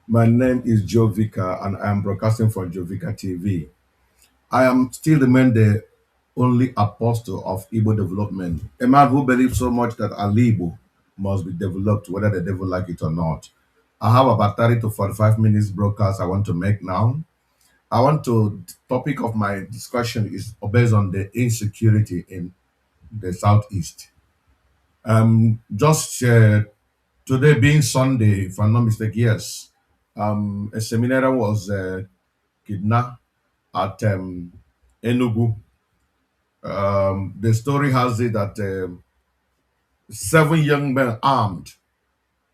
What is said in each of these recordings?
My name is Joe Vicar, and I am broadcasting from Joe Vicar TV. I am still the only apostle of Igbo development, a man who believes so much that Igbo must be developed, whether the devil like it or not. I have about 30 to 45 minutes broadcast I want to make now. Topic of my discussion is based on the insecurity in the Southeast. Just Today being Sunday, if I'm not mistaken, yes, a seminar was kidnapped at Enugu. The story has it that seven young men armed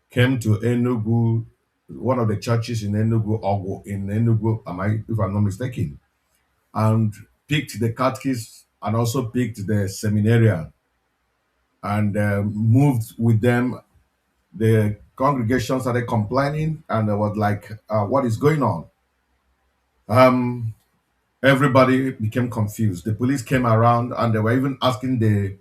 came to Enugu, one of the churches in Enugu, Ogo in Enugu, if I'm not mistaken, and picked the catechist and also picked the seminarian and moved with them. The congregation started complaining and they was like, what is going on? Um, Everybody became confused. The police came around and they were even asking the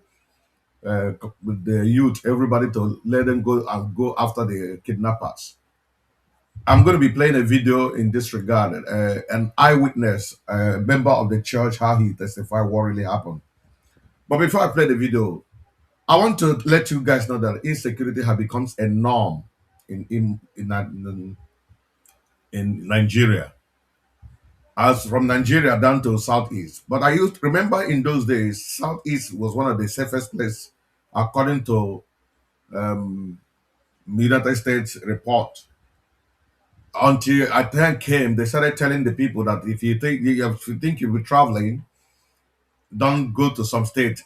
youth, everybody to let them go and go after the kidnappers. I'm going to be playing a video in this regard. An eyewitness, a member of the church, how he testified what really happened. But before I play the video, I want to let you guys know that insecurity has become a norm in Nigeria, as from Nigeria down to Southeast. But I used to remember in those days, Southeast was one of the safest places, according to um, United States report. Until I think came, they started telling the people that if you think you'll be traveling, don't go to some state.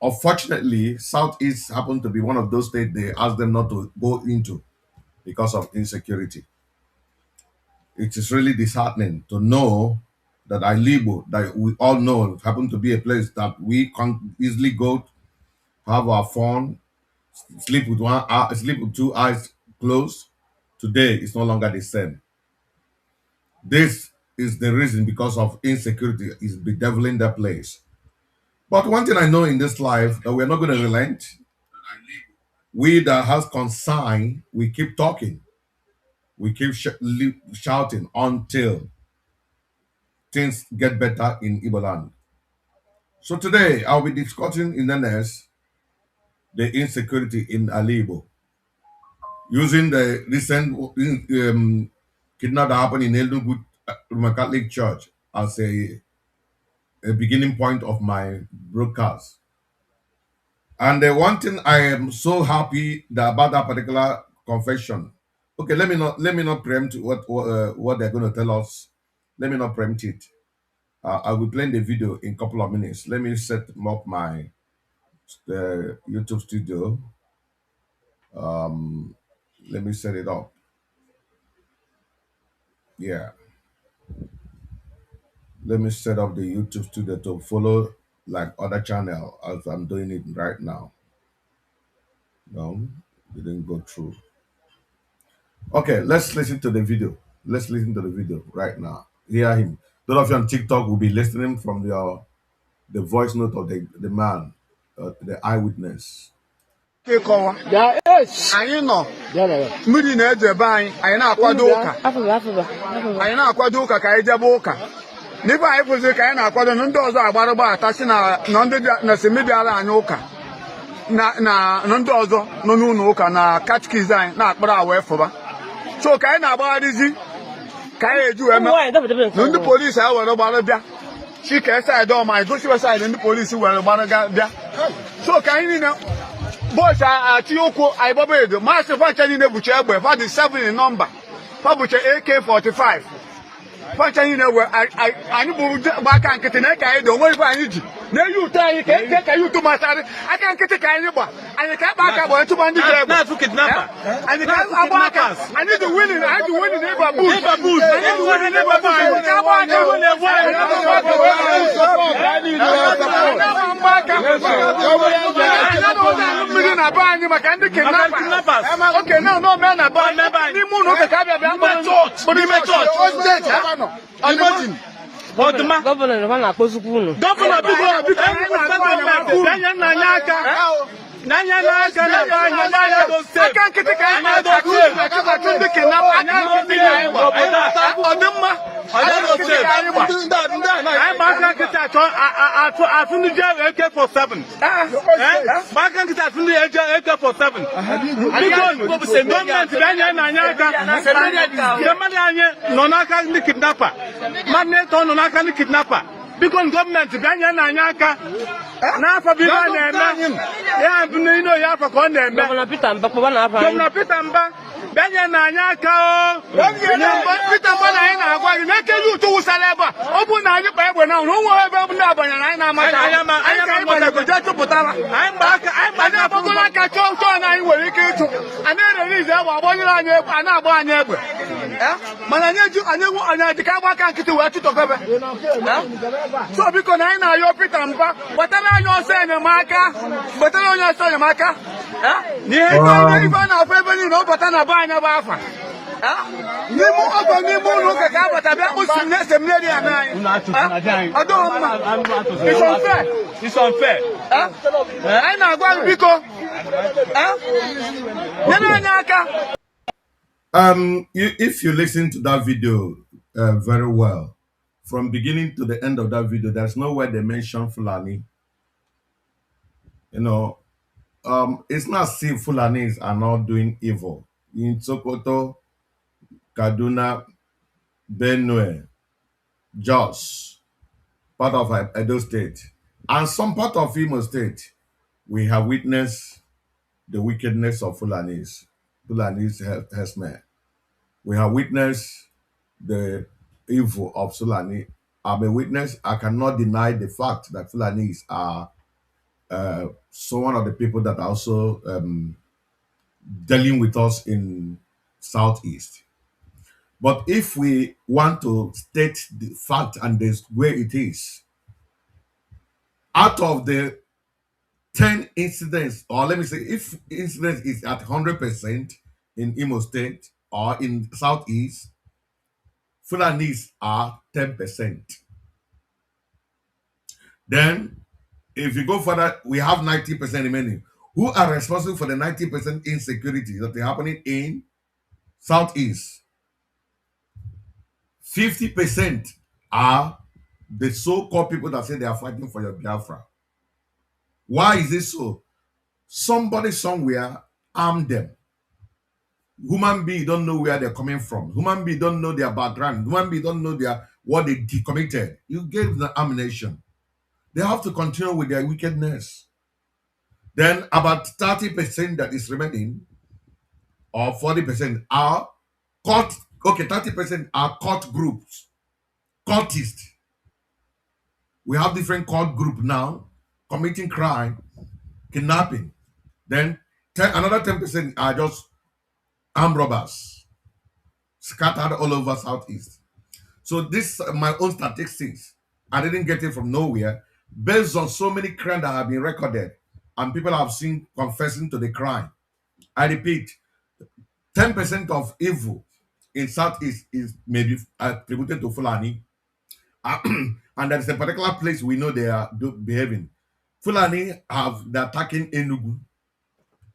Unfortunately, Southeast happened to be one of those states they asked them not to go into because of insecurity. It is really disheartening to know that Libo, that we all know, happen to be a place that we can easily go, have our fun, sleep with sleep with two eyes closed. Today is no longer the same. This is the reason because of insecurity is bedeviling that place. But one thing I know in this life that we're not going to relent. We that has concern, we keep talking, we keep shouting until things get better in Igbo land. So today I'll be discussing in earnest the insecurity in Alibo, using the recent kidnap that happened in Enugu Roman Catholic Church as a beginning point of my broadcast. And the one thing I am so happy about that particular confession. Okay, let me not preempt what they're going to tell us. Let me not preempt it. I will play the video in a couple of minutes. Let me set up my YouTube studio. Um, Let me set it up. Yeah, let me set up the YouTube studio to follow like other channel as I'm doing it right now. No, didn't go through. Okay, let's listen to the video. Let's listen to the video right now. Hear him. Those of you on TikTok will be listening from the voice note of the man, the eyewitness. Ịkọwa anyị nọ mmiri na-eje be anyị na-akwado ụka anyị na-akwado ụka ka anyị jebe ụka n'ibe anyị kwụziri ka anyị na-akwado na ndị ọzọ agbarụgba atachi na ndị na-esemediala anyị ụka na ndị ọzọ nọ n'ụlọ ụka na kachikiz anyị na-akpara wee fụba so ka anyị na-agbagharịzi ka anyị eji wee mee na ndị polisi anyị were gbara bịa chike saịdị ọma anyị gosiwe saịdị ndị polisi were gbara bịa so ka anyị niile boys ati ụkwụ anyị gbaba edo maasị fancha niile bucha egbe fa dị 7 in number fa bucha AK-45 fancha niile we anyị bụ gba aka nkịtị na ka anyị dị onwe ife anyị ji na-eyi ụtọ anyị ka yi ụtụ masarị aka nkịtị ka anyị gba anyị ka akpa aka gbara tụba ndị ji egbe anyị ka agba aka anyị dị winning ịba boost anyị dị winning ịba boost anyị ka agba aka mmiri na be anyị maka ndị kidnappers. Okay, no men na be anyị n'ime ụlọ ụka ka abịa n'ime chọọchị. Imagine. Gọvanọ na-akpọzukwu unu. Gọvanọ biko n'anya aka. N'anya n'aka na be anyị aka nkịtị ka anyị na-achụ ndị kidnappers. ọdịmma anyị maka nkịta achọ atụ ndị ji AK-47 maka nkịta atụ ndị eji AK-47 biko gọọmenti bịa na anyị aka mgbe mmadụ anyị nọ n'aka ndị kidnapa mmadụ na-eto nọ n'aka ndị kidnapa biko gọọmenti bịa na anyị aka n'afọ bụ ihe a na-eme ya bụ n'ile oyi afọ ka ọ na-eme Gọvanọ Peter Mba bịa na anyị aka Peter Mba na anyị na-agwa gị na-ekele ụtụ wụsara ebe a ọ bụrụ na anyị kpa egbe na ụlọ ụmụ ebe ndị abanyere anyị na-amacha anyị ka anyị chụpụtara anyị agbagoro aka chọọ na anyị nwere ike ịchụ a na-erelize egbe agbanyere anyị egbe a na-agba anyị egbe mana anyị dịka agba aka nkịtị wee chụtọgebe so biko na anyị na-ayọ Peter Mba wetara anyị ọsọ enyemaka n'ihe ife a na-afụ ebe niile ọ bata na be anyị bụ afa n'ime ọgọ n'ime ụlọ ụka ka a bata bịa kpụsi na-ese mmeri ya n'anyị ọ dịghị mma it's unfair anyị na-agwa gị biko nyere anyị aka. If you listen to that video very well, from beginning to the end of that video, there's nowhere they mention Fulani. You know, it's not as if Fulanis are not doing evil. In Sokoto, Kaduna, Benue, Jos, part of Edo State, and some part of Imo State, we have witnessed the wickedness of Fulanis herdsmen. We have witnessed the evil of Fulani. I'm a witness. I cannot deny the fact that Fulanis are so one of the people that are also dealing with us in Southeast. But if we want to state the fact and the way it is, out of the 10 incidents, or let me say, if incidents is at 100% in Imo State or in Southeast, Fulanis are 10%. Then, if you go further, we have 90% remaining. Who are responsible for the 90% insecurity that is happening in Southeast? 50% are the so-called people that say they are fighting for your Biafra. Why is this so? Somebody somewhere armed them. Human beings don't know where they're coming from. Human beings don't know their background. Human beings don't know what they committed. You gave them ammunition. They have to continue with their wickedness. Then about 30% that is remaining, or 40% are cult. Okay, 30% are cult groups, cultists. We have different cult groups now committing crime, kidnapping. Then another 10% are just armed robbers scattered all over Southeast. So this my own statistics. I didn't get it from nowhere. Based on so many crimes that have been recorded and people have seen confessing to the crime. I repeat, 10% of evil in Southeast is maybe attributed to Fulani. And there's a particular place we know they are behaving. Fulani they're attacking Enugu.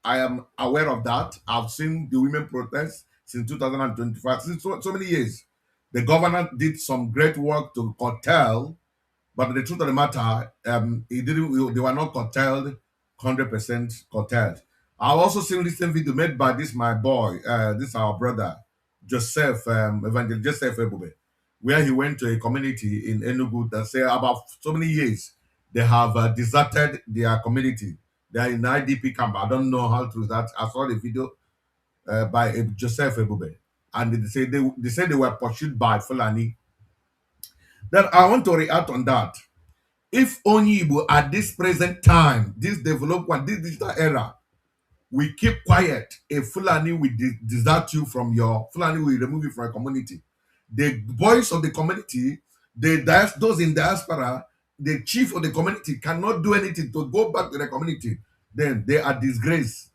I am aware of that. I've seen the women protest since 2025, since so many years. The governor did some great work to curtail, but the truth of the matter, they were not curtailed, 100% curtailed. I've also seen this video made by my boy, this our brother, Joseph, Evangelist Joseph Ebube, where he went to a community in Enugu that say about so many years, they have deserted their community. They are in IDP camp. I don't know how true that. I saw the video by Joseph Ebube, and they say they were pursued by Fulani. Then I want to react on that. If only Igbo at this present time, this development, this digital era, we keep quiet, a Fulani will desert you from your Fulani will remove you from a community. The boys of the community, those in diaspora, the chief of the community cannot do anything to go back to the community. Then they are disgraced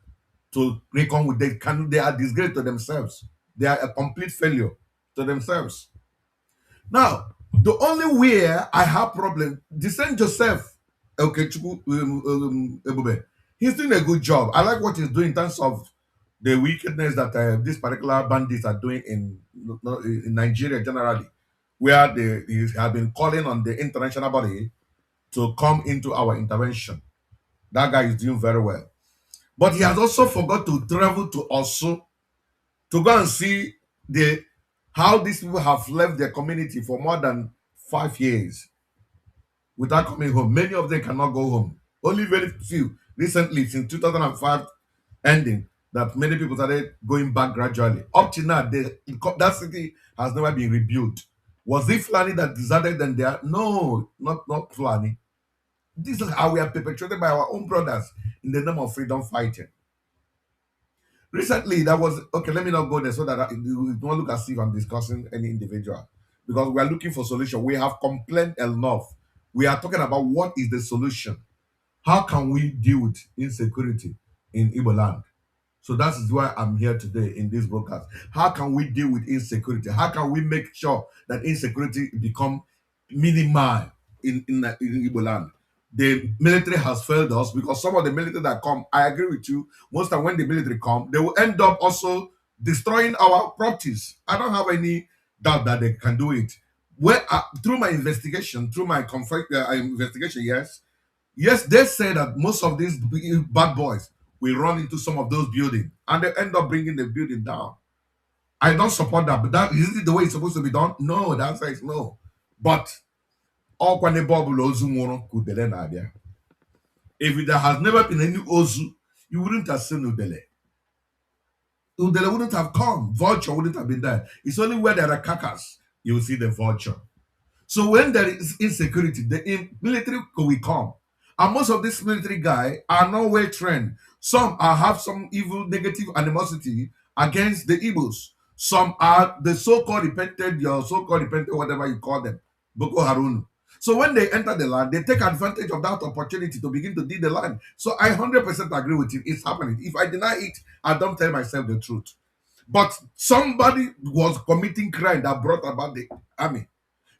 to reckon with them. They are disgraced to themselves. They are a complete failure to themselves. Now, the only way I have problem, the Saint Joseph, Ebube, he's doing a good job. I like what he's doing in terms of the wickedness that these particular bandits are doing in in Nigeria generally, where they have been calling on the international body to come into our intervention. That guy is doing very well. But he has also forgot to travel to Osu to go and see the how these people have left their community for more than 5 years without coming home. Many of them cannot go home. Only very few recently, since 2005 ending, that many people started going back gradually. Up to now, that city has never been rebuilt. Was it Fulani that deserted them there? No, not Fulani. This is how we are perpetrated by our own brothers in the name of freedom fighting. Recently, that was okay. Let me not go there so that you don't look as if I'm discussing any individual, because we are looking for solution. We have complained enough. We are talking about what is the solution. How can we deal with insecurity in Igbo land? So that is why I'm here today in this broadcast. How can we deal with insecurity? How can we make sure that insecurity become minimal in Igbo land? The military has failed us because some of the military that come, I agree with you, most time when the military come, they will end up also destroying our properties. I don't have any doubt that they can do it. Where through my investigation, investigation, yes, they say that most of these bad boys will run into some of those buildings and they end up bringing the building down. I don't support that, but that is it the way it's supposed to be done? No, the answer is no. But all when the bubble ozu nwụrụ ka udele na-abịa. If there has never been any ozu, you wouldn't have seen udele. Udele wouldn't have come. Vulture wouldn't have been there. It's only where there are carcass you will see the vulture. So when there is insecurity, the military will come. And most of these military guys are not well trained. Some have some evil, negative animosity against the Igbos. Some are the so-called repented, whatever you call them, Boko Harum. So when they enter the land, they take advantage of that opportunity to begin to dig the land. So I 100% agree with you. It's happening. If I deny it, I don't tell myself the truth. But somebody was committing crime that brought about the army.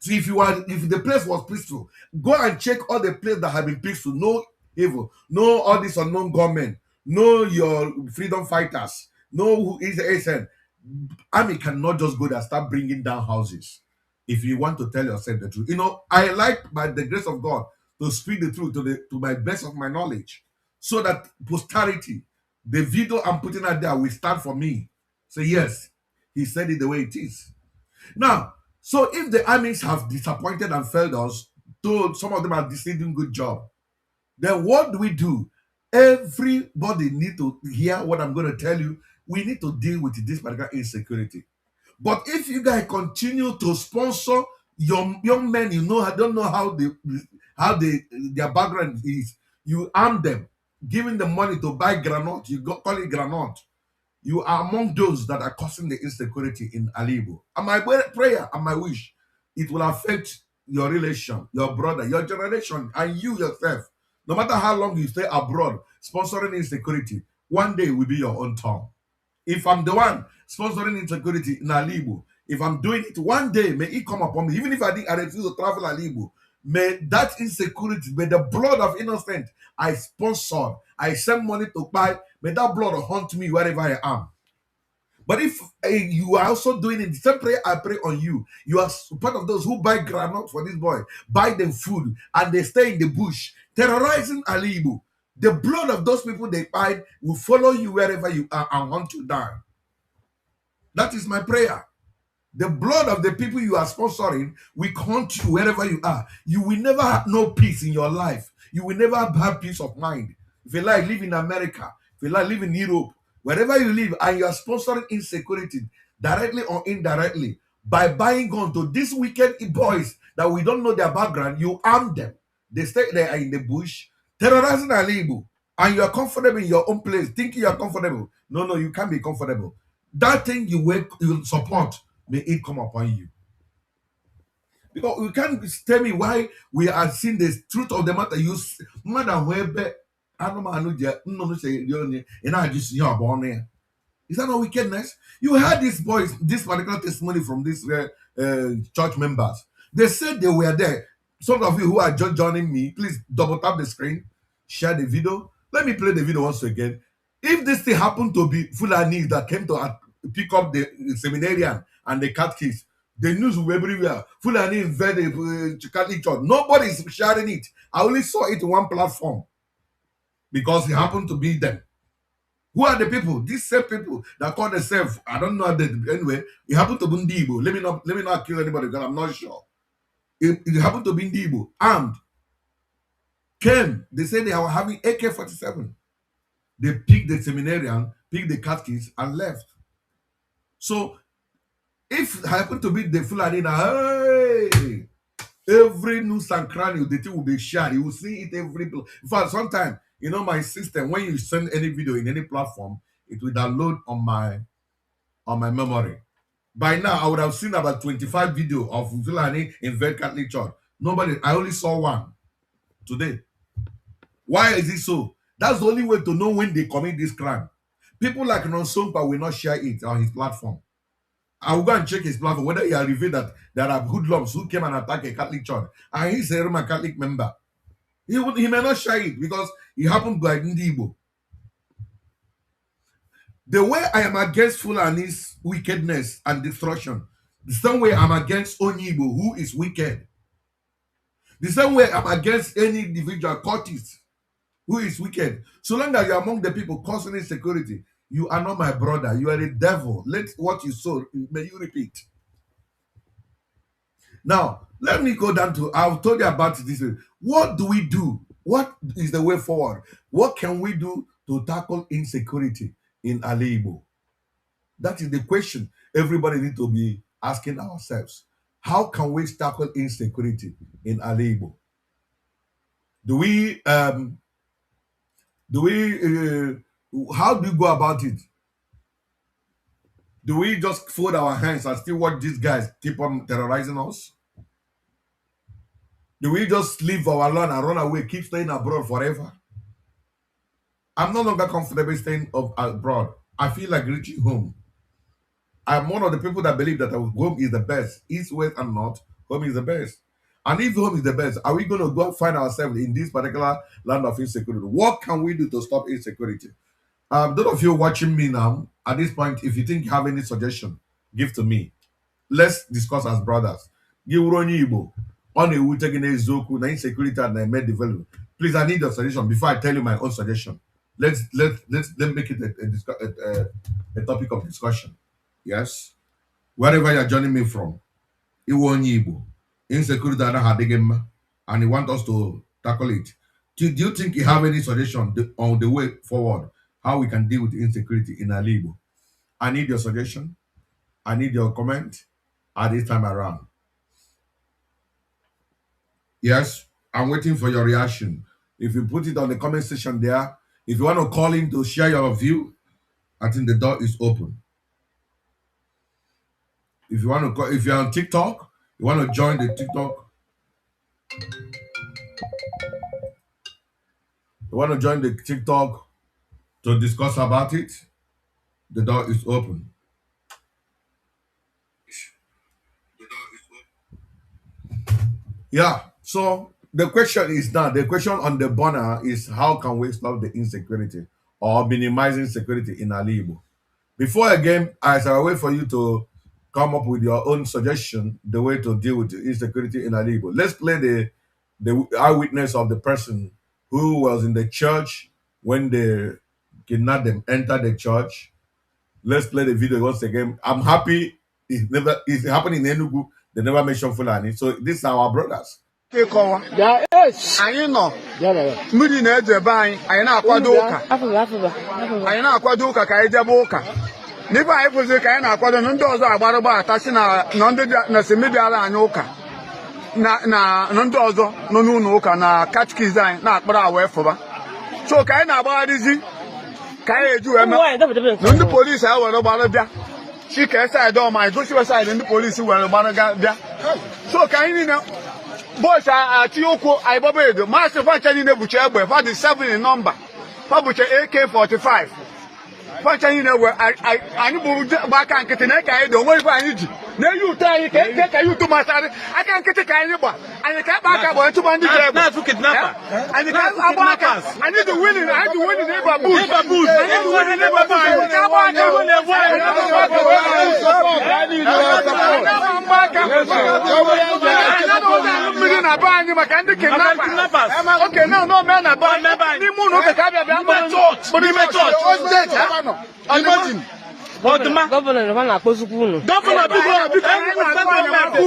So if the place was peaceful, go and check all the places that have been peaceful. No evil, no all these unknown government, no your freedom fighters, no who is the ASN. Army cannot just go there and start bringing down houses. If you want to tell yourself the truth, I like by the grace of God to speak the truth to my best of my knowledge, so that posterity, the video I'm putting out there will stand for me. So yes, he said it the way it is. Now, so if the armies have disappointed and failed us, though some of them are doing good job, then what do we do? Everybody need to hear what I'm going to tell you. We need to deal with this particular insecurity. But if you guys continue to sponsor young men, I don't know how their background is. You arm them, giving them money to buy granite. Call it granite. You are among those that are causing the insecurity in Alibo. And my prayer and my wish, it will affect your relation, your brother, your generation, and you yourself. No matter how long you stay abroad, sponsoring insecurity, one day will be your own turn. If I'm the one sponsoring insecurity in Alibo, if I'm doing it one day, may it come upon me. Even if I refuse to travel Alibo, may that insecurity, may the blood of innocent I sponsored, I send money to buy, may that blood haunt me wherever I am. But if you are also doing it, the same prayer I pray on you, you are part of those who buy granite for this boy, buy them food, and they stay in the bush, terrorizing Alibo. The blood of those people they find will follow you wherever you are and hunt you down. That is my prayer. The blood of the people you are sponsoring will hunt you wherever you are. You will never have no peace in your life. You will never have peace of mind. If you like, live in America. If you like, live in Europe. Wherever you live, and you are sponsoring insecurity, directly or indirectly, by buying gun to these wicked boys that we don't know their background, you arm them. They stay there in the bush, terrorizing Alibo, and you are comfortable in your own place, thinking you are comfortable. No, you can't be comfortable. That thing you support, may it come upon you. Because you can't tell me why we are seeing the truth of the matter. You mother where is that not wickedness? You heard this particular testimony from these church members. They said they were there. Some of you who are just joining me, please double tap the screen, share the video. Let me play the video once again. If this thing happened to be Fulani that came to pick up the seminarian and the catechist. The news will be everywhere. Fulani invaded Catholic Church. Nobody is sharing it. I only saw it on one platform because it happened to be them. Who are the people? These same people that call themselves, I don't know anyway. It happened to be Igbo. Let me not accuse anybody because I'm not sure. It happened to be Igbo. Armed. Came. They said they were having AK-47. They picked the seminarian, picked the catechist, and left. So if it happened to be the Fulani, hey, every news and cranny, the thing will be shared. You will see it every place. In fact, sometimes, my system, when you send any video in any platform, it will download on my memory. By now, I would have seen about 25 videos of Fulani invade Catholic Church. I only saw one today. Why is it so? That's the only way to know when they commit this crime. People like Nonsompa will not share it on his platform. I will go and check his platform whether he has revealed that there are hoodlums who came and attacked a Catholic church. And he's a Roman Catholic member. He may not share it because he happened by Igbo. The way I am against Fulani's wickedness and destruction, the same way I'm against Onyibo, who is wicked. The same way I'm against any individual cultist who is wicked. So long as you're among the people causing insecurity, you are not my brother. You are a devil. Let what you sow, may you repeat. Now, let me go down to, I've told you about this. What do we do? What is the way forward? What can we do to tackle insecurity in Igbo? That is the question everybody needs to be asking ourselves. How can we tackle insecurity in Igbo? How do we go about it? Do we just fold our hands and still watch these guys keep on terrorizing us? Do we just leave our land and run away, keep staying abroad forever? I'm no longer comfortable staying abroad. I feel like reaching home. I'm one of the people that believe that home is the best. East, west, and north, home is the best. And if home is the best, are we going to go and find ourselves in this particular land of insecurity? What can we do to stop insecurity? Those of you watching me now, at this point, if you think you have any suggestion, give to me. Let's discuss as brothers. Igbo, on a taking a zoku, na insecurity and I development. Please, I need your suggestion before I tell you my own suggestion. Let's make it a topic of discussion. Yes, wherever you're joining me from, Igbo, insecurity and you want us to tackle it. Do you think you have any suggestion on the way forward? How we can deal with insecurity in Igbo? I need your suggestion. I need your comment at this time around. Yes, I'm waiting for your reaction. If you put it on the comment section there, if you want to call in to share your view, I think the door is open. If you want to call, if you're on TikTok, you want to join the TikTok. You want to join the TikTok to discuss about it, the door is open. Yeah, so the question is now, the question on the banner is how can we stop the insecurity or minimizing security in Igbo? Before again, as I wait for you to come up with your own suggestion, the way to deal with the insecurity in Igbo. Let's play the eyewitness of the person who was in the church when they kidnapped them, entered the church. Let's play the video once again. I'm happy it's happening in Enugu. They never mentioned Fulani. So these are our brothers. Anyị nọ mmiri na-eje be anyị na-akwado ụka anyị na-akwado ụka ka anyị jebe ụka n'ibe anyị kwụsịrị ka anyị na-akwado na ndị ọzọ agbarụgba atachi na ndị na-esemebịara anyị ụka na ndị ọzọ nọ n'ụlọ ụka na catechist anyị na-akpara awa efụba so ka anyị na-agbagharịzi ka anyị eji wee na ndị polisi anyị were gbara bịa chike saịdị ọma anyị gosiwe saịdị ndị polisi were gbara bịa so ka anyị niile boys ati okwu anyị gbaba edo maasị facha niile bụcha egbe fa dị 7 in number fa bụcha AK-45 facha anyị na-ewe anyị bụ aka nkịtị na ka anyị dị onwe ife anyị ji na-eyi ụtọ anyị ka yi ụtọ masarị aka nkịtị ka anyị gba anyị ka akpa aka gbara tụba ndị ji egbe anyị ka agba aka anyị dị winin ịba bus anyị dị winin ịba bus anyị ka agba aka mmiri na be anyị maka ndị kidnappers oke na no mee na be n'ime ụlọ ụka ka abịa bịa n'ime chọọchị gọvanọ ha na-akpọzikwa unu gọvanọ biko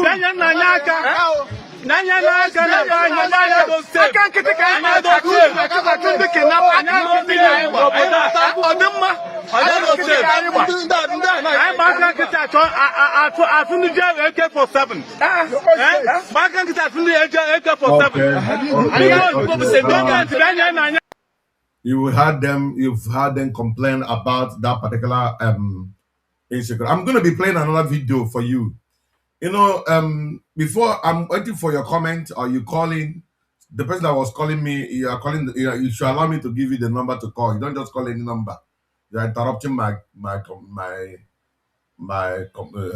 n'anya aka n'anya n'aka na be anyị aka nkịtị ka anyị na-achụ ndị kidnappers aka nkịtị ka anyị gba ọ dị mma I'm back at AK-47. Back at AK-47. You've had them complain about that particular insecurity. I'm going to be playing another video for you. You know, before I'm waiting for your comment or you calling, the person that was calling me, you should allow me to give you the number to call. You don't just call any number. You're interrupting my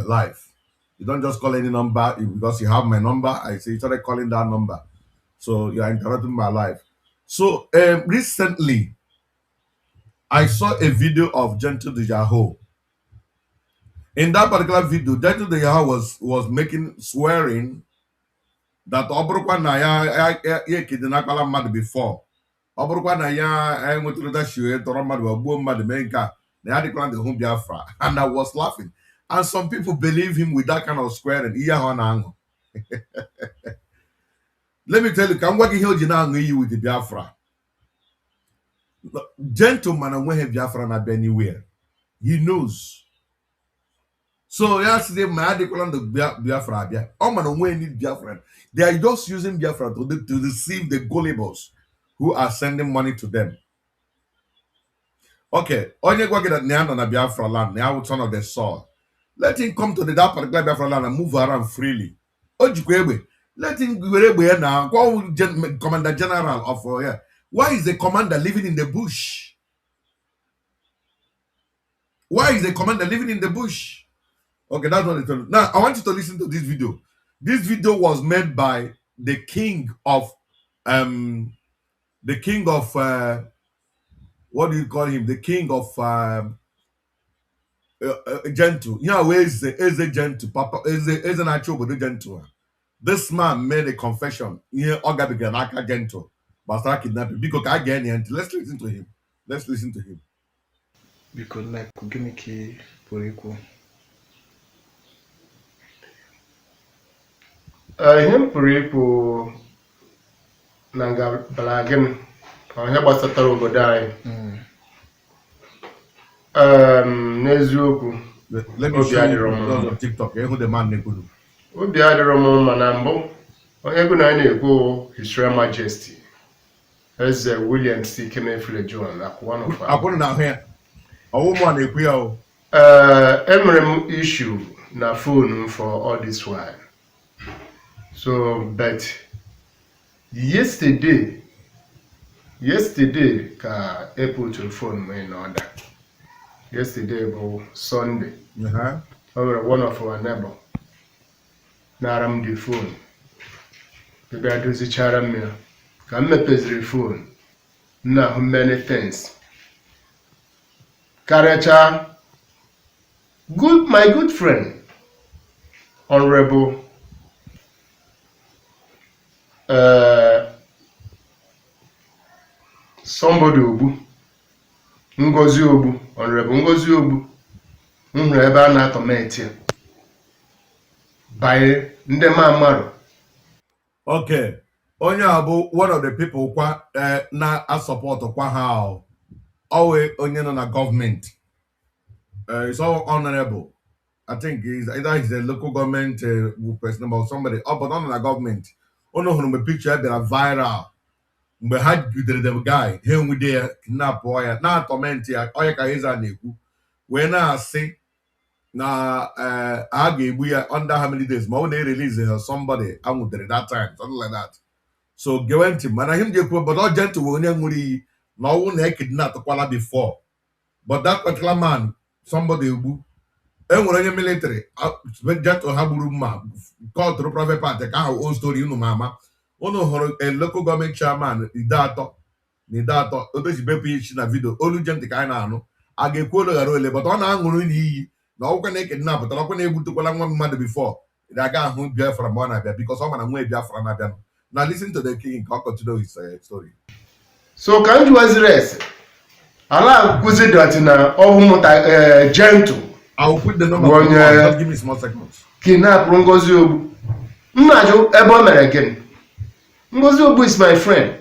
life. You don't just call any number because you have my number. I say you started calling that number, so you're interrupting my life. So recently, I saw a video of Gentle the Yahoo. In that particular video, Gentle the Yahoo was making swearing that Obrukwa na ya kidnapped mad before. Obrukwa na ya enwetara that shiwe tọrọ mmadụ ogbuo mmadụ mee nke a na ya dịkwa the home Biafra, and I was laughing, and some people believe him with that kind of squaring. Ihe ahụ na-aṅụ. Let me tell you, ka m gwa gị ihe o ji na-aṅụ iyi with the Biafra. Gentleman enweghị Biafra na anywhere. He knows. So yesterday, my addiction the Biafra abia. Oh man, onwe need Biafra. They are just using Biafra to deceive the gullibles who are sending money to them. Okay, onye gwa that Nyanda na Biafra land, now son of the soul. Let him come to that particular Biafra land and move around freely. Ojikwebe, let him go here now. Commander General of here. Why is the commander living in the bush? Why is the commander living in the bush? Okay, that's what I told you. Now I want you to listen to this video. This video was made by the king of what do you call him? The king of Gentle. Yeah, where is the Gentle? Papa is an actual Gentle. This man made a confession. Yeah, Ogabiganaka Gentle. But start kidnapping because I get any. Let's listen to him. Let's listen to him. Because like Kugimiki Puriku. Him Puriku Nanga Balagin. Ihe gbasatara obodo anyị n'eziokwu obi adịrọ m TikTok ehu the man na-ekwu obi adịrọ m ma na mbụ onye ego na anyị na-ekwu His Royal Majesty Eze William C. Kemefule John akwụrụ na ahụ ya ọwụ mụ na-ekwu ya o emere m issue na phone for all this while, so but yesterday ka Apple to phone me in order. Yesterday was Sunday. One of our neighbor naram the phone. Maybe I do the charamia. Come me pay the phone. Now many things. Karacha, my good friend, Honorable somebody Obu, Ngozi Obu, Honorable Ngozi Obu, ebe a na-atọmeti by ndị mamarụ. Okay, onye abụ one of the people kwa na support kwa ha always onye nọ na government. It's all honorable. I think either he's a local government person or somebody, but not na government. Ono hụrụ mgbe picture bịara viral. Mgbe ha jidere the guy, he nwude ya kidnap ya na atọmenti ya onye ka Eze na-ekwu wee na-asị na a ga-egbu ya under how many days ma ọ na-release somebody anwụdere that time, something like that. So gewe ntị mana him ga-ekwu but ọ Gentle onye nwụrụ iyi na ọnwụ na kidnap kwala before but that particular man, somebody who enwere onye military jet ha gburu mma call through private party ka ahụ old story unu mama unu hụrụ a local government chairman ide atọ obeji bepụ ichi na video olu jenti ka anyị na-anụ a ga-ekwu olu ghara ole but ọ na-aṅụrụ n'iyi na ọgwụkwa na-eke napụtara ọkwa na-egbutukwala nwa mmadụ before ị ga ahụ Biafra mgbe ọ na-abịa because ọ mana nwa Biafra na-abịa. Now listen to the king ka ọ continue his story. So ka m jụwaziri ese ala akụzi dọtị na ọhụmụta gentle. I will put the number of just give me small seconds. Kidnap Ngozi Ogbu. Mmaju ebe o mere gịnị? Ngozi Ogbu is my friend.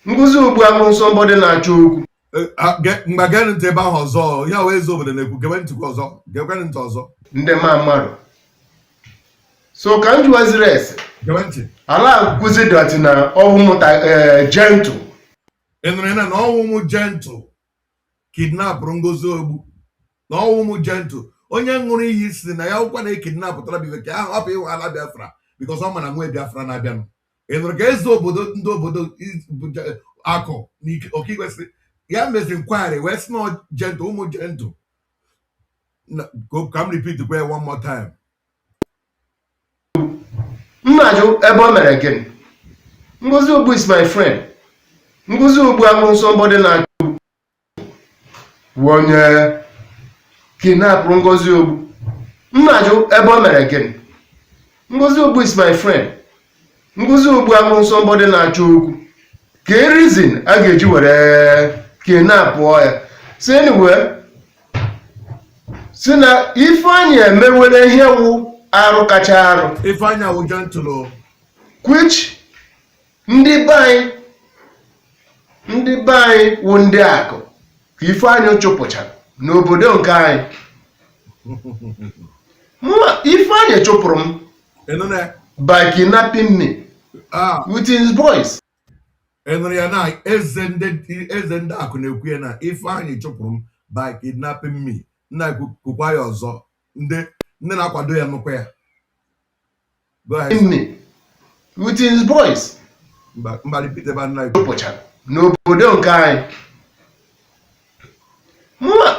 Ngozi Ogbu abụrụ somebody na-achọ okwu. Mgbe gee ntị ebe ahụ ọzọ, ya wee zo obodo na-ekwu, gewe ntị ọzọ, gekwe ntị ọzọ. Ndị ma mmadụ. So ka m jụwaziri ese. Gewe ntị. Ala akụzi dọtị na ọhụmụta gentle. Ị nụrụ na ọnwụ gentle kidnapụrụ Ngozi Ogbu. Na ọnwụ gentle onye ṅụrụ iyi si na ya ụkwa na-ekidnapụtara bife ka ahụ hapụ ịhụ ala Biafra because ọ ma na nwa Biafra na-abịanụ. Ị nụrụ ka eze obodo ndị obodo akụ ọkaikpe sị ya meziri nkwari wee sị na gentle ụmụ gentle ka m repeat kwa one more time. Mmaju ebe o mere gịnị? Ngozi Ogbu is my friend. Ngozi Ogbu abụrụ somebody na-achọ onye kidnap Ngozi Ogbu. Mmaju ebe o mere gịnị? Ngozi Ogbu is my friend. Ngozi Ogbu abụrụ somebody na-achọ okwu. Ka reason a ga-eji were kidnap ya. So anyway, si na Ifeanyi emewere ihe wụ arụ kacha arụ. Ifeanyi awụ gentle. Which ndị be anyị wụ ndị akụ ka Ifeanyi chụpụchara n'obodo nke anyị. Ifeanyi chụpụrụ m by kidnapping me with his boys. Enụrụ ya na eze ndị akụ na-ekwu ya na Ifeanyi chụpụrụ m by kidnapping me. Nna kwukwa ya ọzọ ndị na-akwado ya nụkwa ya. Go ahead. Me with his boys. Mba repeat ebe nna chụpụchara n'obodo nke anyị.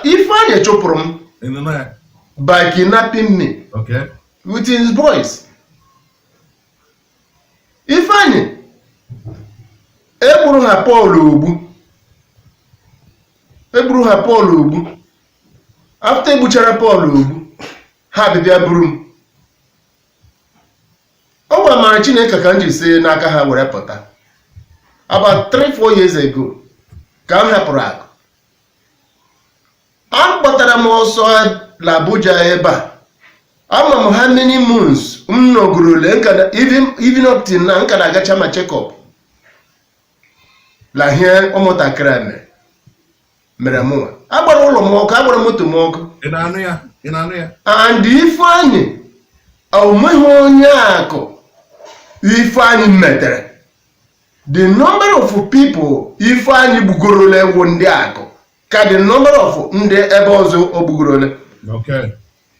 Ifeanyi chụpụrụ m by kidnapping me with his boys. Ifeanyi egburu ha Paul Ogbu. After egbuchara Paul Ogbu ha bịa buru m. Ọ gwara mara Chineke ka m ji si n'aka ha were pụta. About 3-4 years ago ka m hapụrụ akụ. A kpọtara m ọsọ l'Abuja ebe a. Ama m how many months m nọgorole even up till na nka na-agacha ma check up. La ihe ụmụntakịrị mere mụnwa. Agbara ụlọ m ọkụ, agbara moto m ọkụ. Ị na-anụ ya? And Ifeanyi onweghị onye akụ Ifeanyi metere. The number of people Ifeanyi gbugorole ewu ndị akụ ka the number of ndị ebe ọzọ o gbugorole.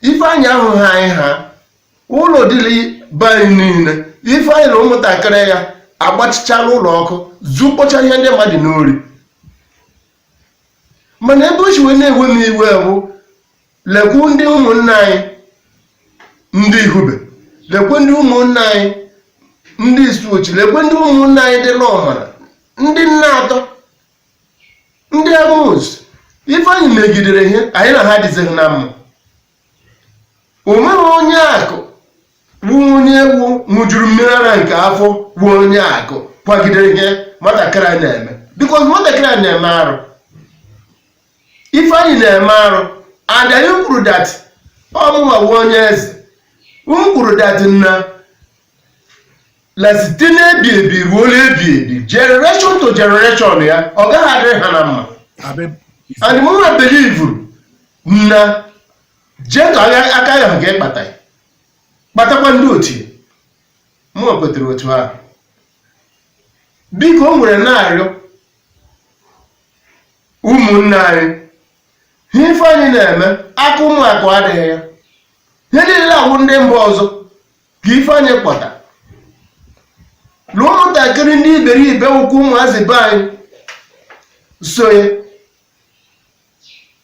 Ifeanyi ahụghị anyị ha ụlọ dịrị be anyị niile. Ifeanyi na ụmụntakịrị ya agbachichala ụlọ ọkụ zukpocha ihe ndị mmadụ n'ori. Mana ebe o ji wee na-ewe m iwe bụ lekwu ndị ụmụnna anyị ndị Ihube, lekwe ndị ụmụnna anyị ndị Isuochi, lekwe ndị ụmụnna anyị dị n'Ọmara, ndị nna atọ, ndị Amos. Ifeanyi megidere ihe anyị na ha dịzighị na mma. Onweghị onye akụ bụ onye ewu ṅụjuru mmiri ara nke afọ bụ onye akụ kwagidere ihe nwatakịrị anyị na-eme. Because nwatakịrị anyị na-eme arụ. Ifeanyi na-eme arụ and anyị kwuru that ọmụnwa bụ onye eze. Kwuru that na la site na-ebi ebi ruo ebi generation to generation ya ọ gaghị adịrị ha na mma. And mụnwa believe na Jenga aka ya ga-ekpata kpatakwa ndị otu mụ kwetere otu ahụ. Biko o nwere na-arịọ ụmụnne anyị ihe Ifeanyi na-eme aka ụmụakụ adịghị ya. Ihe niile awụ ndị mba ọzọ ka Ifeanyi kpọta na ụmụntakịrị ndị iberibe ụkwụ ụmụazị be anyị so ya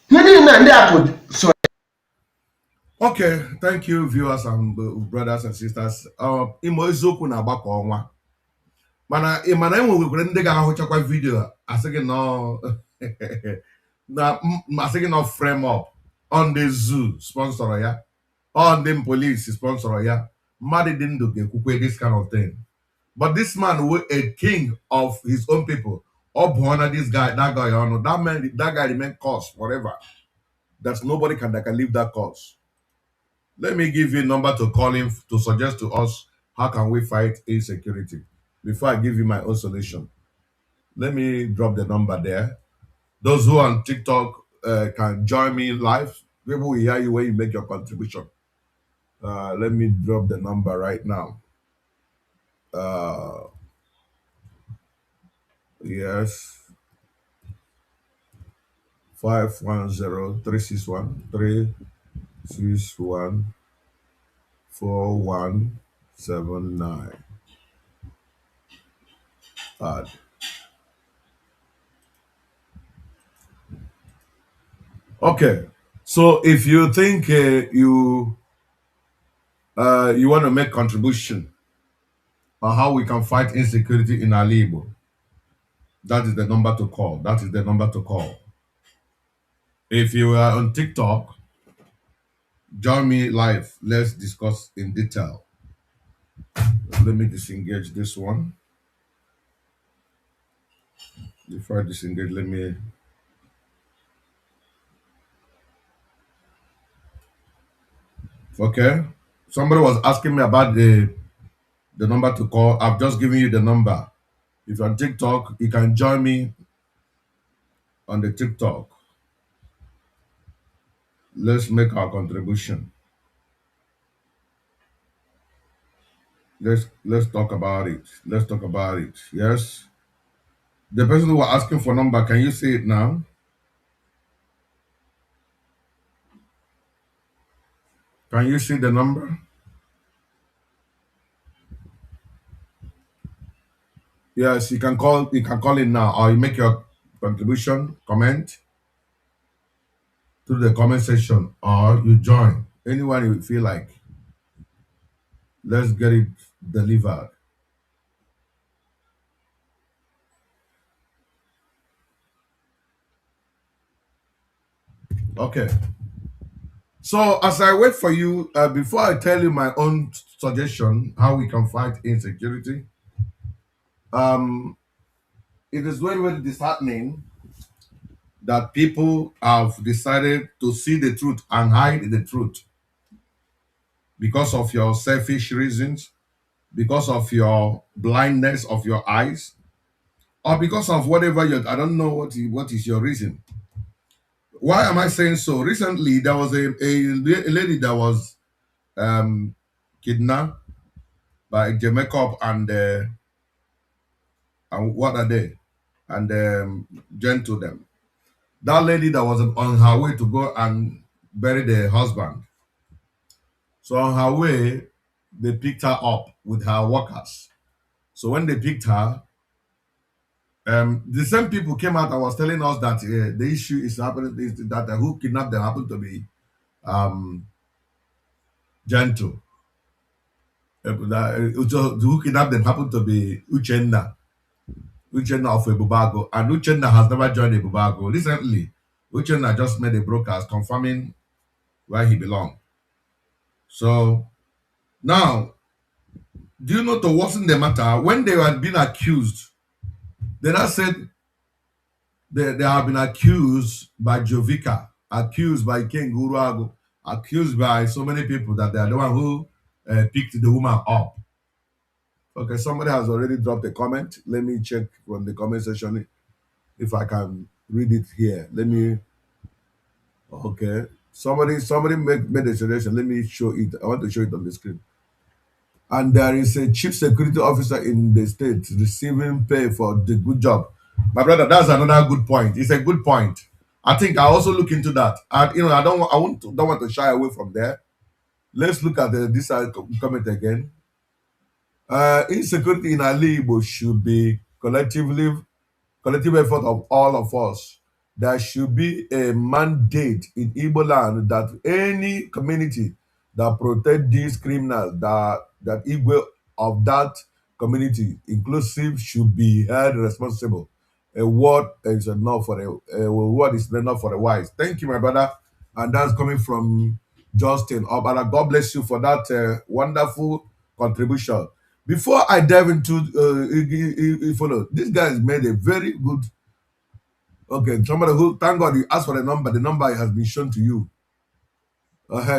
ihe niile na ndị akụ so. Okay, thank you, viewers and brothers and sisters. Imo eziokwu na-agbakọ ọnwa mana ị mana enwekwara ndị ga-ahụchakwa vidio asị gị asị gị nọ frame up on the zoo sponsor ya, on the police sponsor ya, mmadụ dị ndụ ga-ekwukwe this kind of thing. But this man was a king of his own people. This guy, that guy, that guy remain cause forever. That nobody that can leave that cause. Let me give you a number to call him to suggest to us how can we fight insecurity. Before I give you my own solution, let me drop the number there. Those who are on TikTok can join me live. People will hear you when you make your contribution. Let me drop the number right now. Yes. 510-361-4179. Add. Okay, so if you think you want to make contribution on how we can fight insecurity in Igbo, that is the number to call. That is the number to call. If you are on TikTok, join me live. Let's discuss in detail. Let me disengage this one. Before I disengage, let me. Okay. Somebody was asking me about the number to call. I've just given you the number. If you're on TikTok, you can join me on the TikTok. Let's make our contribution. Let's talk about it. Let's talk about it. Yes. The person who was asking for number, can you see it now? Can you see the number? Yes, you can call it now, or you make your contribution, comment through the comment section, or you join. Anyone you feel like. Let's get it delivered. Okay. So as I wait for you, before I tell you my own suggestion how we can fight insecurity, it is very, very disheartening that people have decided to see the truth and hide the truth because of your selfish reasons, because of your blindness of your eyes, or because of whatever I don't know what is your reason. Why am I saying so? Recently, there was a lady that was kidnapped by Jamaica and what are they? And gentle them. That lady that was on her way to go and bury the husband. So on her way, they picked her up with her workers. So when they picked her, the same people came out and was telling us that the issue is happening is that who kidnapped them happened to be gentle. Who kidnapped them happened to be Uchenna of Ebubago, and Uchenna has never joined Ebubago. Recently, Uchenna just made a broadcast confirming where he belongs. So now, do you know to worsen the matter? When they had been accused, they now said they have been accused by Jovica, accused by King Uruago, accused by so many people that they are the one who picked the woman up. Okay, somebody has already dropped a comment. Let me check from the comment section if I can read it here. Let me. Okay, somebody made a suggestion. Let me show it. I want to show it on the screen. And there is a chief security officer in the state receiving pay for the good job. My brother, that's another good point. It's a good point. I think I also look into that. And I don't want to shy away from there. Let's look at this comment again. Insecurity in Ali Igbo should be collective effort of all of us. there should be a mandate in Igbo land that any community that protect these criminals, that Igbo of that community, inclusive, should be held responsible. A word is enough for a word is enough for the wise. Thank you, my brother, and that's coming from Justin. Oh, brother, God bless you for that wonderful contribution. Before I dive into follow, this guy has made a very good. Okay, somebody who thank God you asked for the number. The number has been shown to you.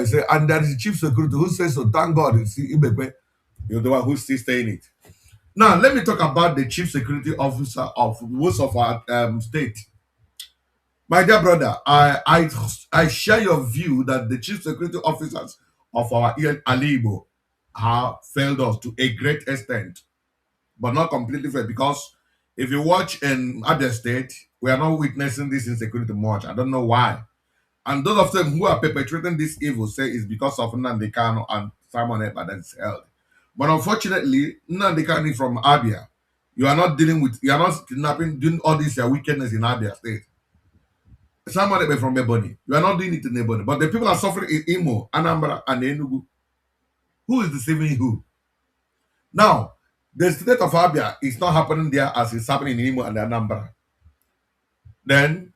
Say, and there is the chief security who says so. Thank God, you see, Ibekwe, you're the one who's still saying it. Now, let me talk about the chief security officer of most of our state. My dear brother, I share your view that the chief security officers of our Alibo have failed us to a great extent, but not completely failed, because if you watch in other state, we are not witnessing this insecurity much. I don't know why. And those of them who are perpetrating this evil say it's because of Nnamdi Kanu and Simon Ekpa that is held. But unfortunately, Nnamdi Kanu is from Abia. You are not kidnapping, doing all this wickedness in Abia State. Simon Ekpa from Ebony. You are not doing it in Ebony. But the people are suffering in Imo, Anambra, and Enugu. Who is deceiving who? Now, the state of Abia is not happening there as it's happening in Imo and Anambra. Then,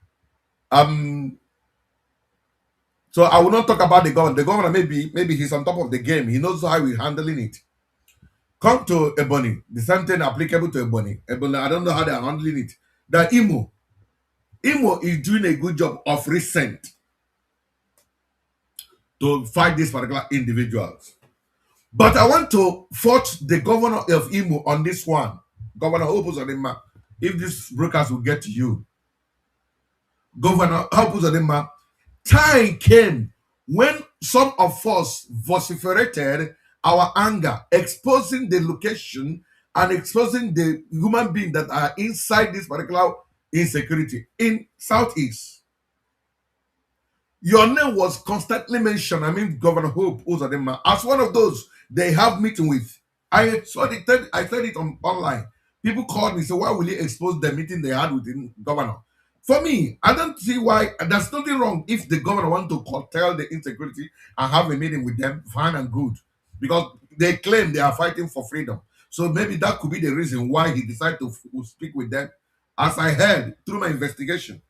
so I will not talk about the governor. The governor maybe he's on top of the game. He knows how he's handling it. Come to Ebony. The same thing applicable to Ebony. Ebony, I don't know how they are handling it. That Imo is doing a good job of recent to fight these particular individuals. But I want to fault the governor of Imo on this one. Governor Opus Odema, if these brokers will get to you. Governor Opus Odema, time came when some of us vociferated our anger, exposing the location and exposing the human beings that are inside this particular insecurity in Southeast. Your name was constantly mentioned. I mean, Governor Hope Uzodinma, as one of those they have meeting with. I saw it. I said it online. People called me, so why will you expose the meeting they had with the governor? For me, I don't see why. There's nothing wrong if the governor want to curtail the insecurity and have a meeting with them, fine and good, because they claim they are fighting for freedom. So maybe that could be the reason why he decided to speak with them, as I heard through my investigation.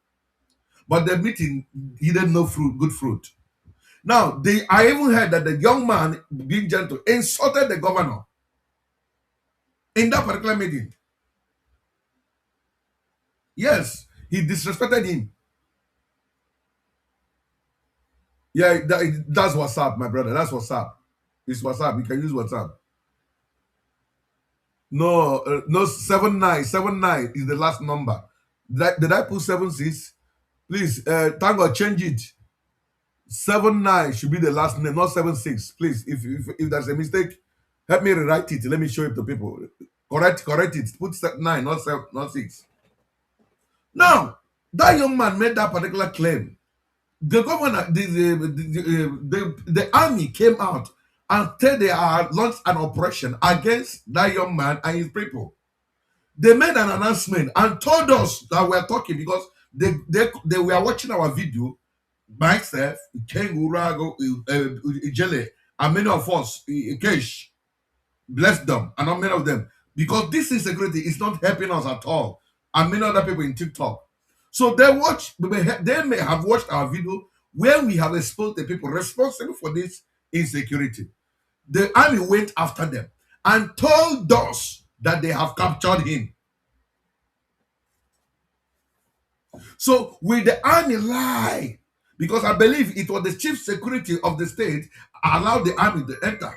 But the meeting yielded no fruit, good fruit. Now, I even heard that the young man, being gentle, insulted the governor in that particular meeting. Yes, he disrespected him. Yeah, that's WhatsApp, my brother. That's WhatsApp. It's WhatsApp. You can use WhatsApp. No, no, 7979 is the last number. Did I put 76? Please, thank God, change it. 79 should be the last name, not 76. Please, if there's a mistake, help me rewrite it. Let me show it to people. Correct it. Put 9, not 7, not 6. Now, that young man made that particular claim. The governor, the army came out and said they had launched an operation against that young man and his people. They made an announcement and told us that we're talking because they were watching our video. Myself, Ken Urago, Ijele, and many of us, Kesh, bless them, and not many of them, because this insecurity is not helping us at all, and many other people in TikTok. So they may have watched our video where we have exposed the people responsible for this insecurity. The army went after them and told us that they have captured him. So will the army lie? Because I believe it was the chief security of the state allowed the army to enter.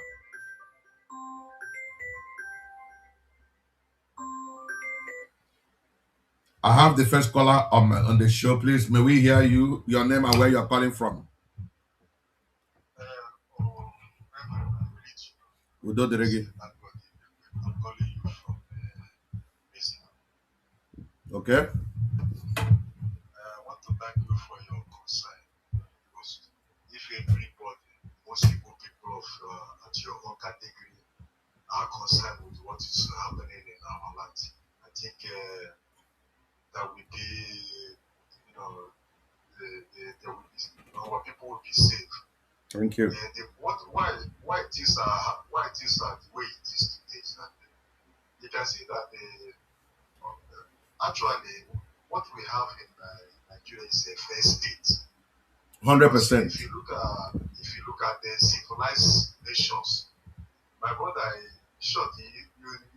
I have the first caller on the show. Please, may we hear you, your name and where you're calling from? Udo Deregi. I'm calling you from Business. Okay. I want to thank you for your concern, because if everybody, most people at your own category are concerned with what is happening in our land, I think that would be know, our people will be safe. Thank you. Why things are the way it is today is that you can see that actually what we have in Nigeria is a fair state. 100%. If you look at the civilized nations, my brother, short, you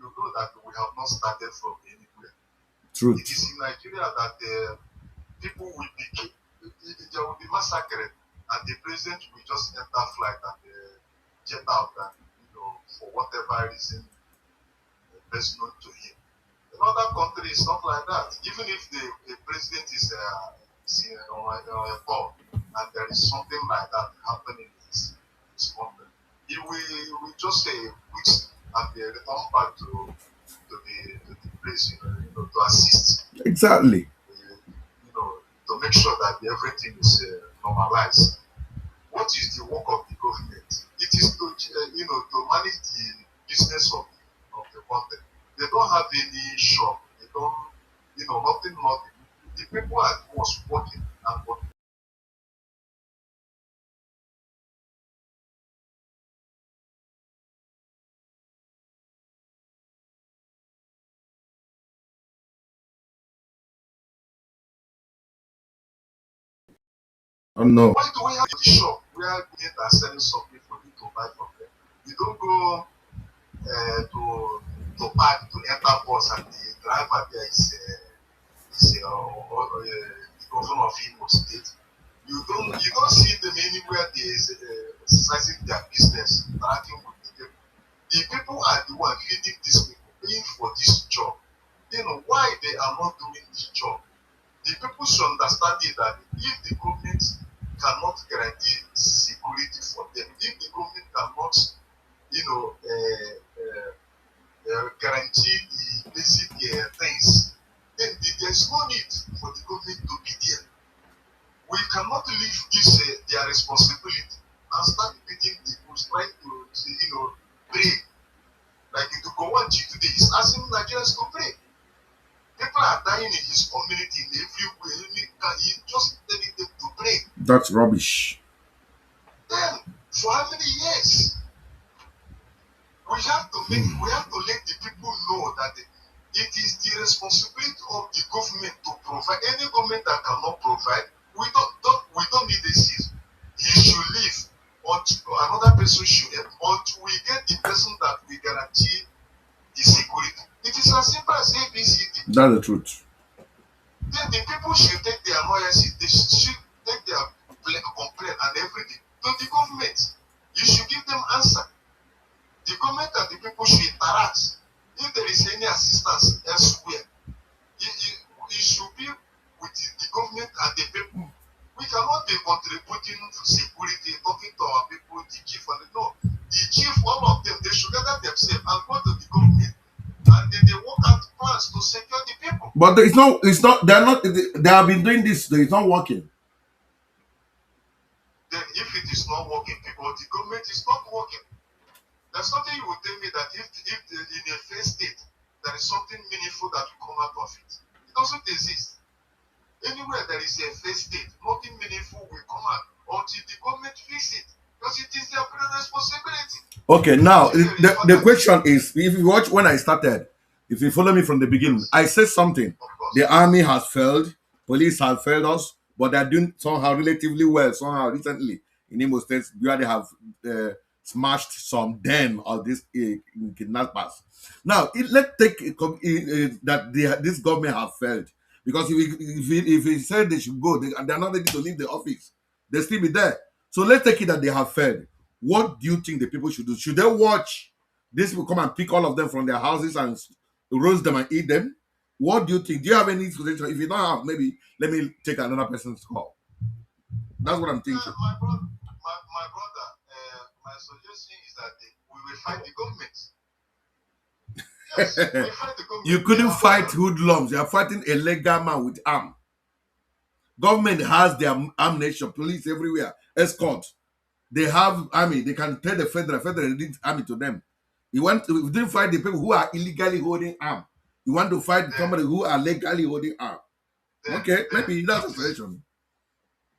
know that we have not started from anywhere. Truth. It is in Nigeria that people will be there will be massacred, and the president will just enter flight and jet out, and for whatever reason best known to him. In other countries, not like that. Even if the president is on a call and there is something like that happening in his country, he will just say which and they return back to the place, to assist. Exactly. To make sure that everything is normalized. What is the work of the government? It is to manage the business of the country. They don't have any shop. They don't, nothing. The people are was working and working. Oh no. Why do we have the shop where we are selling something for you to buy from them? You don't go to park to enter bus and the driver there is the governor of Igbo State. You don't see them anywhere they is exercising their business, interacting with the people. The people are the one feeding these people, paying for this job. Why they are not doing this job. The people should understand it that if the government cannot guarantee security for them, if the government cannot, guarantee the basic things, then there's no need for the government to be there. We cannot leave this their responsibility and start beating people, trying to pray. Like the Gowanchi today is asking Nigerians to pray. People are dying in his community in every way. He just telling them to pray. That's rubbish. Then, for how many years? We have to let the people know that it is the responsibility of the government to provide. Any government that cannot provide, we don't need a seat. He should leave, until another person should help, until we get the person that we guarantee the security. It is as simple as ABCD. That's the truth. Then the people should take their annoyances, they should take their complaint and everything to the government. You should give them answer. The government and the people should interact. If there is any assistance elsewhere, it should be with the government and the people. We cannot be contributing to security, talking to our people, the chief and no. The chief, all of them, they should gather themselves and go to the government, and then they work out plans to secure the people. But it's not, they have been doing this, it's not working. Then if it is not working, because the government is not working, there's nothing you will tell me that if in a fair state, there is something meaningful that will come out of it. It doesn't exist. Anywhere there is a fair state, nothing meaningful will come out until the government fix it. Because it is their responsibility. Okay, now the question is, if you watch when I started, if you follow me from the beginning, I said something. The army has failed, police have failed us, but they're doing somehow relatively well. Somehow recently in Imo State, where they have smashed some den of these kidnappers. Now, let's take that this government have failed, because if he said they should go, they're not ready to leave the office. They still be there. So let's take it that they have failed. What do you think the people should do? Should they watch these people come and pick all of them from their houses and roast them and eat them? What do you think? Do you have any suggestion? If you don't have, maybe let me take another person's call. That's what I'm thinking. My brother, my suggestion is that we will fight the government. Yes, we fight the government. You couldn't fight hoodlums. You are fighting a legal man with arm. Government has their ammunition, police everywhere, escort. They have army. They can tell the federal did army to them. You didn't fight the people who are illegally holding arm. You want to fight somebody who are legally holding arm. Okay, maybe that's a solution.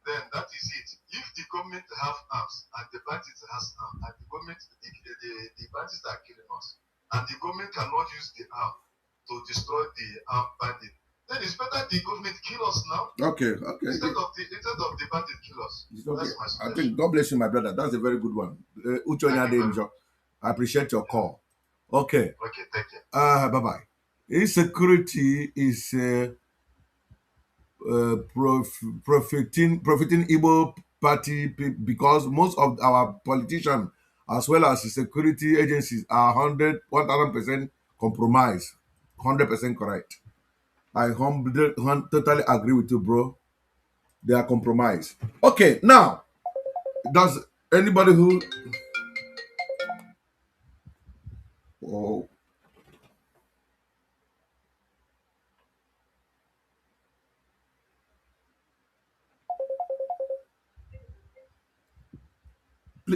Then that is it. If the government have arms and the bandits has arms and the government the bandits are killing us and the government cannot use the arm to destroy the armed bandit, then it's better the government kill us now. Okay. Instead of the bandit kill us. It's okay. That's my I suggestion. think God bless you, my brother. That's a very good one. I appreciate your call. Okay. Okay, thank you. Bye bye. Insecurity is profiting Igbo party because most of our politicians as well as the security agencies are 1000% compromised, 100% correct. I totally agree with you, bro. They are compromised. Okay, now does anybody who oh,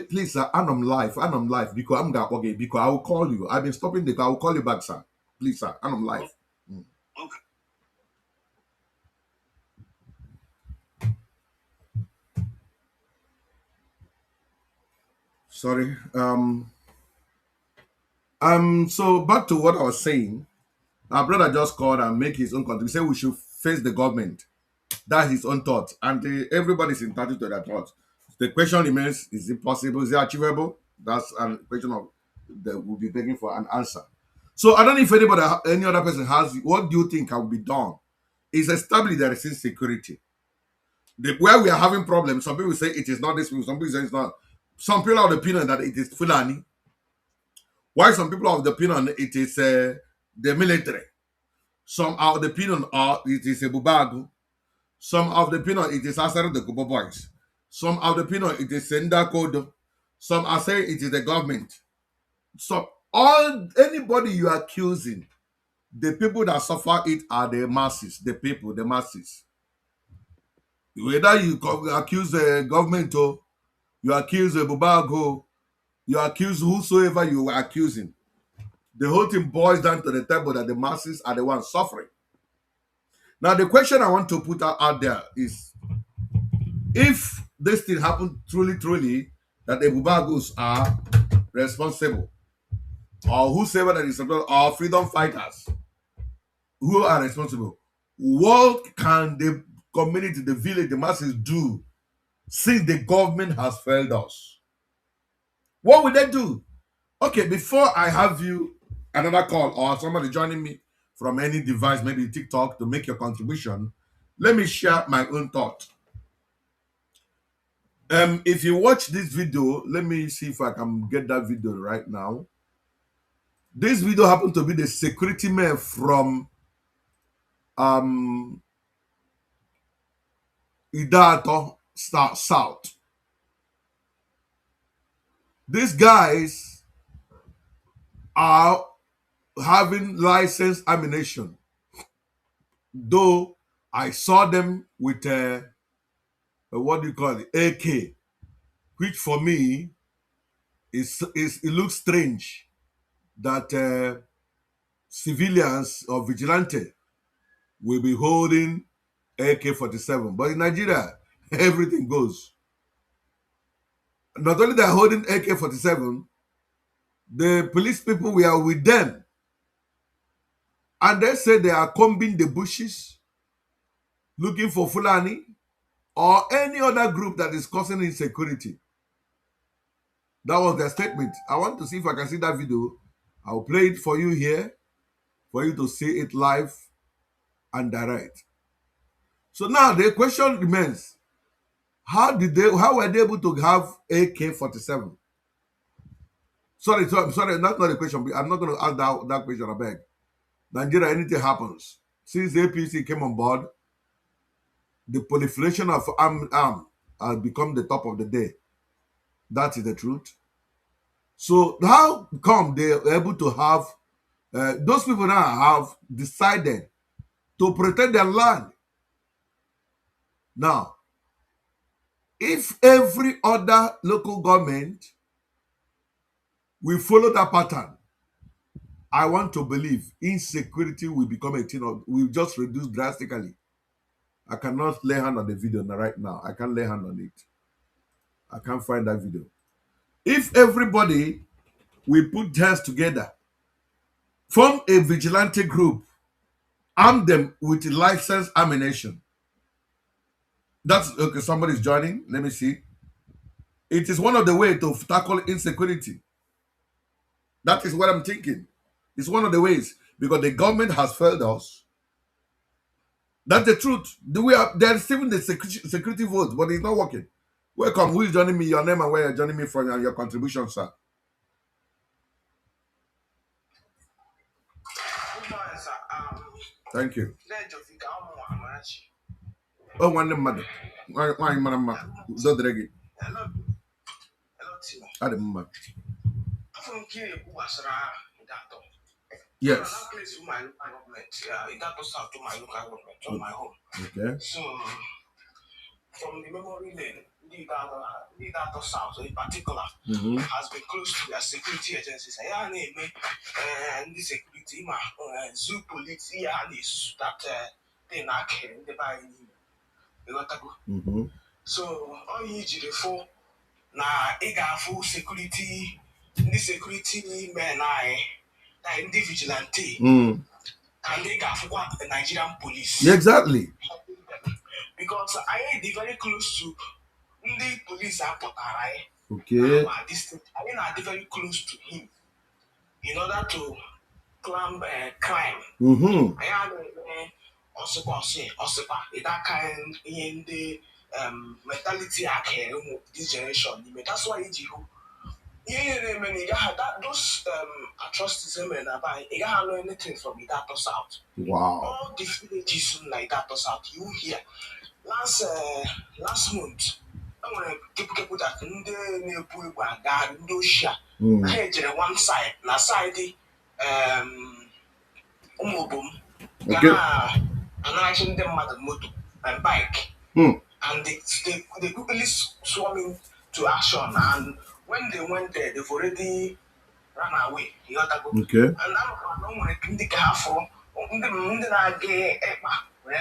please, sir, and I'm live because I'm gonna okay because I will call you. I've been stopping the call. I will call you back, sir. Please, sir, and I'm live. Okay. Sorry. So back to what I was saying. Our brother just called and make his own contribution. He said we should face the government. That's his own thought, and everybody's entitled to their thoughts. The question remains: is it possible? Is it achievable? That's a question of that we'll be begging for an answer. So I don't know if anybody, any other person has. What do you think can be done? Is establish there is insecurity. Where we are having problems, some people say it is not this, some people say it's not. Some people are of the opinion that it is Fulani. Why some people are of the opinion it is the military. Some are of the opinion it is a Bubagu. Some of the opinion it is Asara the Kubo Boys. Some of the opinion it is Senda Kodo. Some are saying it is the government. So all anybody you are accusing, the people that suffer it are the masses, the people, the masses. Whether you accuse the government or you accuse the Bubago, you accuse whosoever you are accusing, the whole thing boils down to the table that the masses are the ones suffering. Now, the question I want to put out there is, if this thing happened truly, that the Bubagos are responsible, or whosoever that is responsible, or freedom fighters who are responsible, what can the community, the village, the masses do since the government has failed us? What will they do? Okay, before I have you another call or somebody joining me from any device, maybe TikTok, to make your contribution, let me share my own thought. If you watch this video, let me see if I can get that video right now. This video happened to be the security man from Idato South. These guys are having licensed ammunition, though I saw them with what do you call it, AK, which for me is it looks strange that civilians or vigilante will be holding AK-47. But in Nigeria, everything goes. Not only they're holding AK-47, the police people were with them. And they say they are combing the bushes, looking for Fulani or any other group that is causing insecurity. That was their statement. I want to see if I can see that video. I'll play it for you here, for you to see it live and direct. So now the question remains: how were they able to have AK-47? Sorry, that's not the question. I'm not going to ask that question, I beg. Nigeria, anything happens. Since the APC came on board, the proliferation of arm has become the top of the day. That is the truth. So how come they are able to have, those people now have decided to protect their land? Now, if every other local government will follow that pattern, I want to believe insecurity will become a thing will just reduce drastically. I cannot lay hand on the video right now. I can't lay hand on it. I can't find that video. If everybody we put hands together, form a vigilante group, arm them with licensed ammunition. That's okay. Somebody's joining. Let me see. It is one of the ways to tackle insecurity. That is what I'm thinking. It's one of the ways because the government has failed us. That's the truth. They're receiving the security vote, but it's not working. Welcome. Who is joining me? Your name and where you're joining me from and your contribution, sir. Thank you. Oh, one mother. Why, madam? Zodregi. Adam. Yes. Okay. So, from the memory lane, the South in particular, has been close to their security agencies. And the security, zoo police, that they not carrying the buy. So, all you need for now, full security, the security men, the vigilante, and they got for the Nigerian police. Yeah, exactly. Because I am very close to the police are okay. I am very close to him in order to climb crime. I am also that kind in the mentality I care this generation. That's why those atrocities you can't know anything from it that South. Wow. All the villages like that South, you hear. Last month, I want to keep that in the neighborhood guard in Dosia. I one side, na side, Umobum, and I send them mother motor and bike. And they quickly swarming to action. And when they went there, they've already run away. Okay. And I'm going to think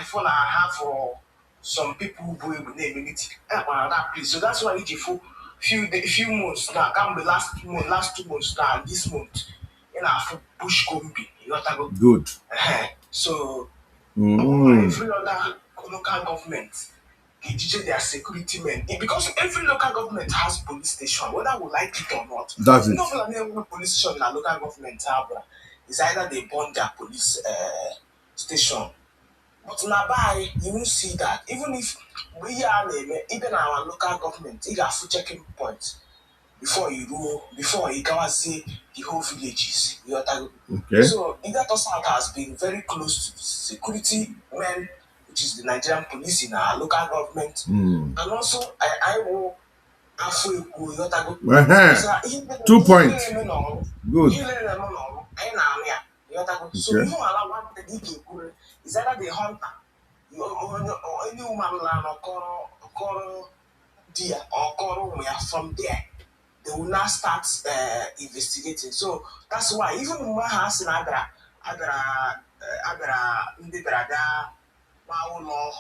for the half for some people who will name it that place. So that's why if you few months now, can be last 2 months now, this month in our push combi. Good. So every other local government their security men because every local government has police station, whether we like it or not. That's it. No police station in a local government have is either they burn their police station. But now by you won't see that. Even if we are even our local government, you have checking points before you can see the whole villages. Okay. So Igato South has been very close to security men, which is the Nigerian police in our local government. And also I will 2 points. Good. So you allow one is either the hunter or any woman or deer or from there they will now start investigating. So that's why even when my house in Adra ndị brada law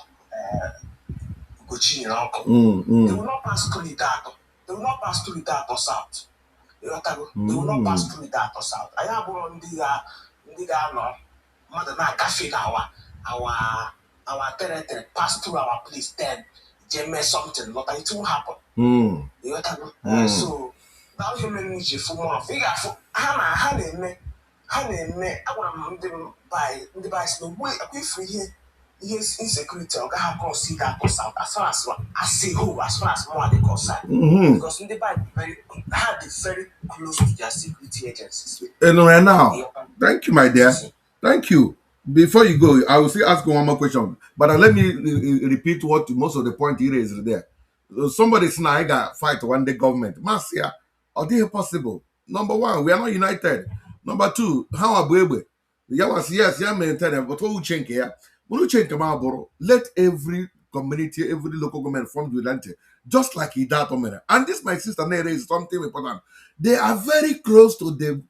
Gochini uncle, they will not pass through the data. They will not pass through the data south. They will not pass through the data south. I have one no mother na cafe our territory pass through our place then jam something but it won't happen. So now you may need for more figure for Hana I want them by the bias no way a free here. Yes, insecurity or can see that out as far as I say who as far as more they concern because in the Bible had it very close to their security agencies. And right now, thank you, my dear. Thank you. Before you go, I will still ask one more question, but let me repeat what most of the point he raised there. Somebody saying I fight one day government. Marcia, are they possible? Number one, we are not united. Number two, how are we? Yes, maintain, but what will change here? Let every community, every local government form vigilante, just like that. And this, my sister, Nere, is something important. They are very close to the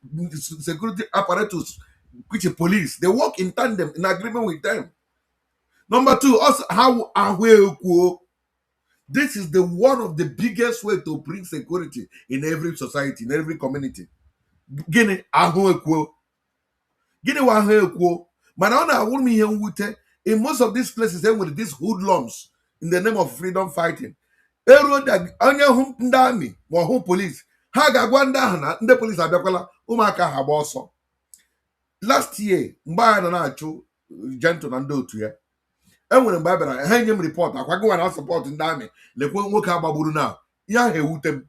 security apparatus, which is police. They work in tandem, in agreement with them. Number two, also how ahwe. This is the one of the biggest way to bring security in every society, in every community. Gini ahwe. Gini wa ahwe. Mana ona awun mi mwute. In most of these places, they with these hoodlums in the name of freedom fighting. Ero da anya hum ndami, mo hum police. Ha ga-agwa ndị ahụ na ndị police abịakwala ụmụaka ha gba ọsọ. Last year, mgbe anyị na-achụ Gentle na ndị otu ya, enwere mgbe a bịara ha enye m report akwagowa na support ndị amị lekwe nwoke agbagburu na ihe ahụ ewute m.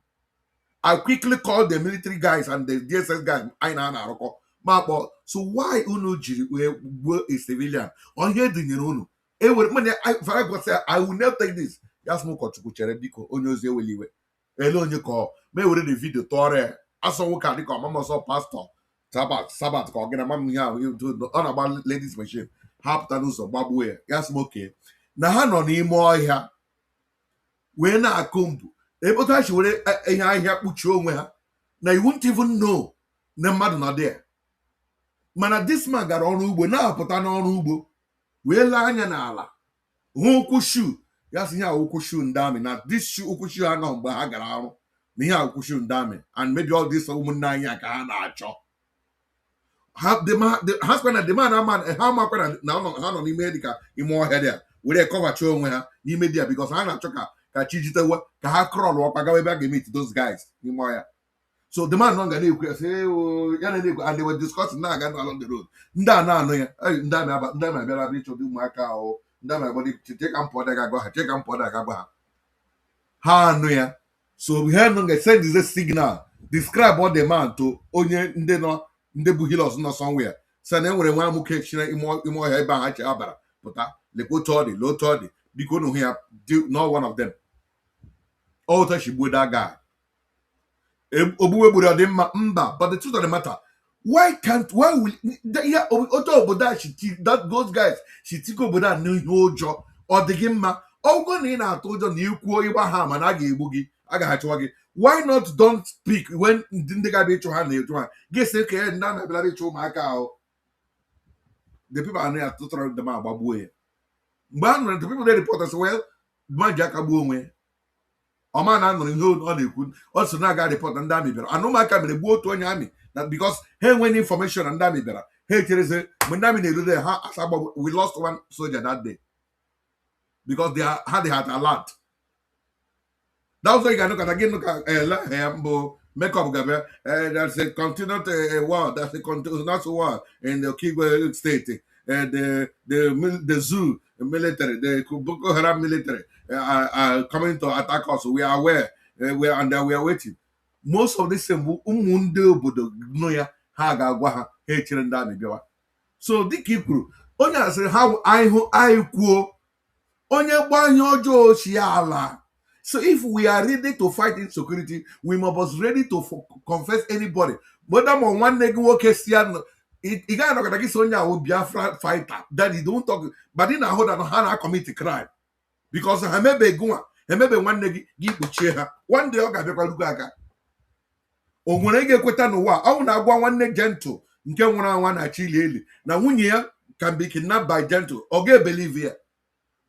I quickly called the military guys and the DSS guys anyị na-arụkọ ma kpọ, so why unu jiri wee gbuo a civilian onye dịnyere unu ewere mana I will never take this. Ya sị m ụkọchukwu chere biko onye ozi eweli iwe ele onye ka ma ewere the video tọọrọ ya asọ nwoke a dịka ọmamọsọ pastọ sabat ka ọ gị na mam ihe ahụ ọ na-agba ladies machine ha pụta n'ụzọ gbagbuo ya. Ya sị m oke na ha nọ n'ime ọhịa wee na-akụ mbụ ebe otu ha si were ihe ahịhịa kpuchie onwe ha na you won't even know na mmadụ nọ there. Mana this man gara ọrụ ugbo na-apụta n'ọrụ ugbo wee lee anya n'ala hụ ụkwụ shuu. Ya sị ihe ụkwụ shuu ndị amị na this ụkwụ shuu ha nọ mgbe ha gara ọrụ na ihe ụkwụ shuu ndị amị and maybe all this ụmụnne anyị ka ha na-achọ ha sịkwa na demand ha makwa na ha nọ n'ime dịka ime ọhịa dị a were kọvachi onwe ha n'ime dị a because ha na-achọ ka chi jitewe ka ha krọl ọkpa gawa ebe a ga-emeti those guys n'ime ọhịa. So the man nọ ga na-ekwu ya sị ya na-ekwu and they were discussing na-aga along the road. Ndị a na-anụ ya ndị amị abịara abịa ịchọdo ụmụaka ahụ ndị amị agbado cheka mpọda ga-agwa ha cheka mpọda ga-agwa ha ha anụ ya. So ha nọ ga-send the signal describe what the man to onye ndị bụ healers nọ somewhere sị na enwere nwa nwoke chire ime ọhịa ebe ha chi abara pụta lekwa otu ọ dị lee otu ọ dị biko na hụ ya not one of them. Otu shigbuo that guy ogbuwe gburu ọ dị mba but the truth of the matter why will otu obodo a that those guys shitiko obodo a n'ihe ụjọ ọ dị gị mma ọgwụgwọ na ị na-atụ ụjọ na ikwuo ịgba ha ma na a ga-egbu gị a ga-achụwa gị. Why not don't speak when ndị ga-abịa ịchụ ha na-eju ha ga-esi ka ya ndị na-abịara ịchụ ụmụaka ahụ the people anụ ya tụtara them agbagbuo ya mgbe a nụrụ the people dey report say well ma ji aka gbuo onwe ọma na anụrụ ihe ọ na-ekwu ọ so na-aga report na ndị amị bịara anụ ụmụaka mere gbuo otu onye amị na because ha enweghị information na ndị amị bịara ha echereze mgbe ndị amị na-erure ha asa gbagbu we lost one soldier that day because they had alert. That was why you can look at again makeup gabia that's a continued war, that's a continuous war in the Kigwe state. The zoo military, the Boko Haram military are coming to attack us. We are aware. We are waiting. Most of this umunde obodo no ya ha ga-agwa ha ha echere ndị amị bịawa. So dịka ikwu onye asịrị ha anyị kwuo onye gbanye ọjọọ ochie ala. So if we are ready to fight insecurity, we must be ready to confess anybody. Whether on one nigga work you got to get Sonia will be a fighter. That you don't talk, but in a hold on Hana commit a crime. Because I maybe go maybe one nigga give the chair. One day I got to go. Or when I get quita no wa, I want to go one neck Gentle. You can one actually. Now one year can be kidnapped by Gentle or get believe here.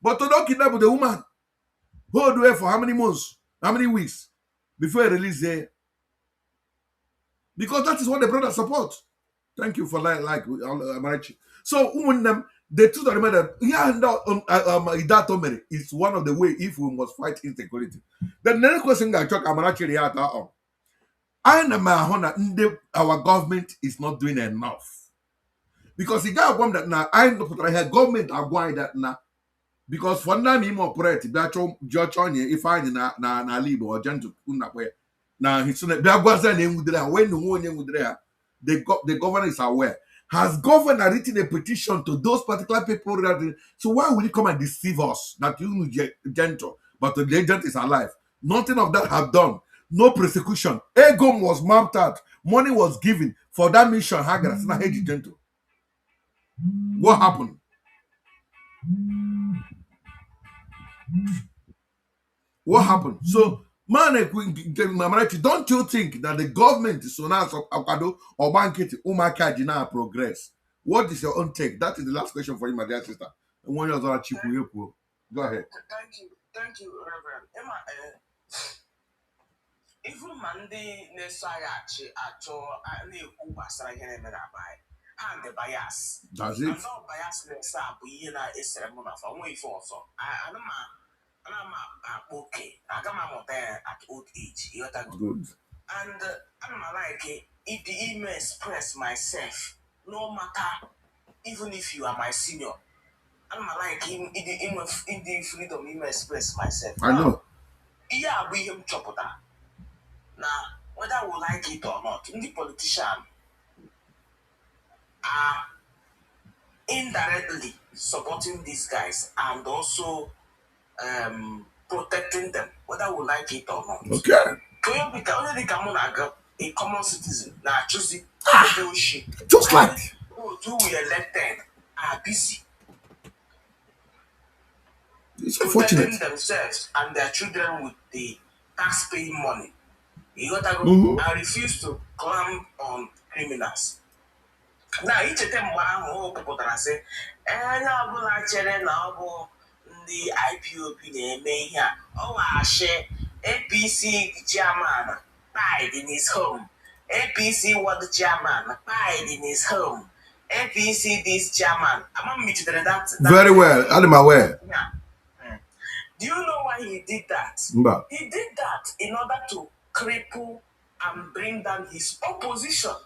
But to not kidnap the woman. Hold away for how many months, how many weeks before I release there? Because that is what the brother support. Thank you for Amarachi. So the truth of the matter, that is one of the way if we must fight insecurity. The next question I talk Amarachi our government is not doing enough. Because the guy that now I know that government are going that now. Because for now, me operate Judge Onye if I na Igbo or Gentle now he's when the governor is aware. Has governor written a petition to those particular people? So why will he come and deceive us that you Gentle, but the agent is alive? Nothing of that have done. No prosecution. Egom was mapped out. Money was given for that mission. Gentle. What happened? What happened? So, don't you think that the government is so now or bank it progress? What is your own take? That is the last question for you, my dear sister. One of our chief will go ahead. Thank you, Reverend. Emma, even Monday, na-eso anyị achọ na-ekwu gbasara ihe na-eme na bai ha ndị bias. That's it. Ọzọ biasness a bụ ihe na-esere m n'afọ nwa ife ọzọ. Ana m akpa oke aga m amụta ya at old age. Good. And ana m like ime express myself no matter even if you are my senior. Ana m like the freedom ime express myself. I know. Ihe a bụ ihe m chọpụtara. Now, whether we like it or not, the politicians are indirectly supporting these guys and also protecting them, whether we like it or not. Okay. Only a common citizen now choosing Just like who we elected are busy it's protecting unfortunate. themselves and their children with the tax-paying money. You got to Mhm. I refuse to clamp on criminals. Now, each of them who pụtara sị onye ọbụla chere na ọ bụ ndị IPOB na-eme ihe a ọ washi APC chairman died in his home, APC ward chairman died in his home, APC this chairman. I'm that. Very well. I'm aware. Yeah. Do you know why he did that? Mba. He did that in order to cripple and bring down his opposition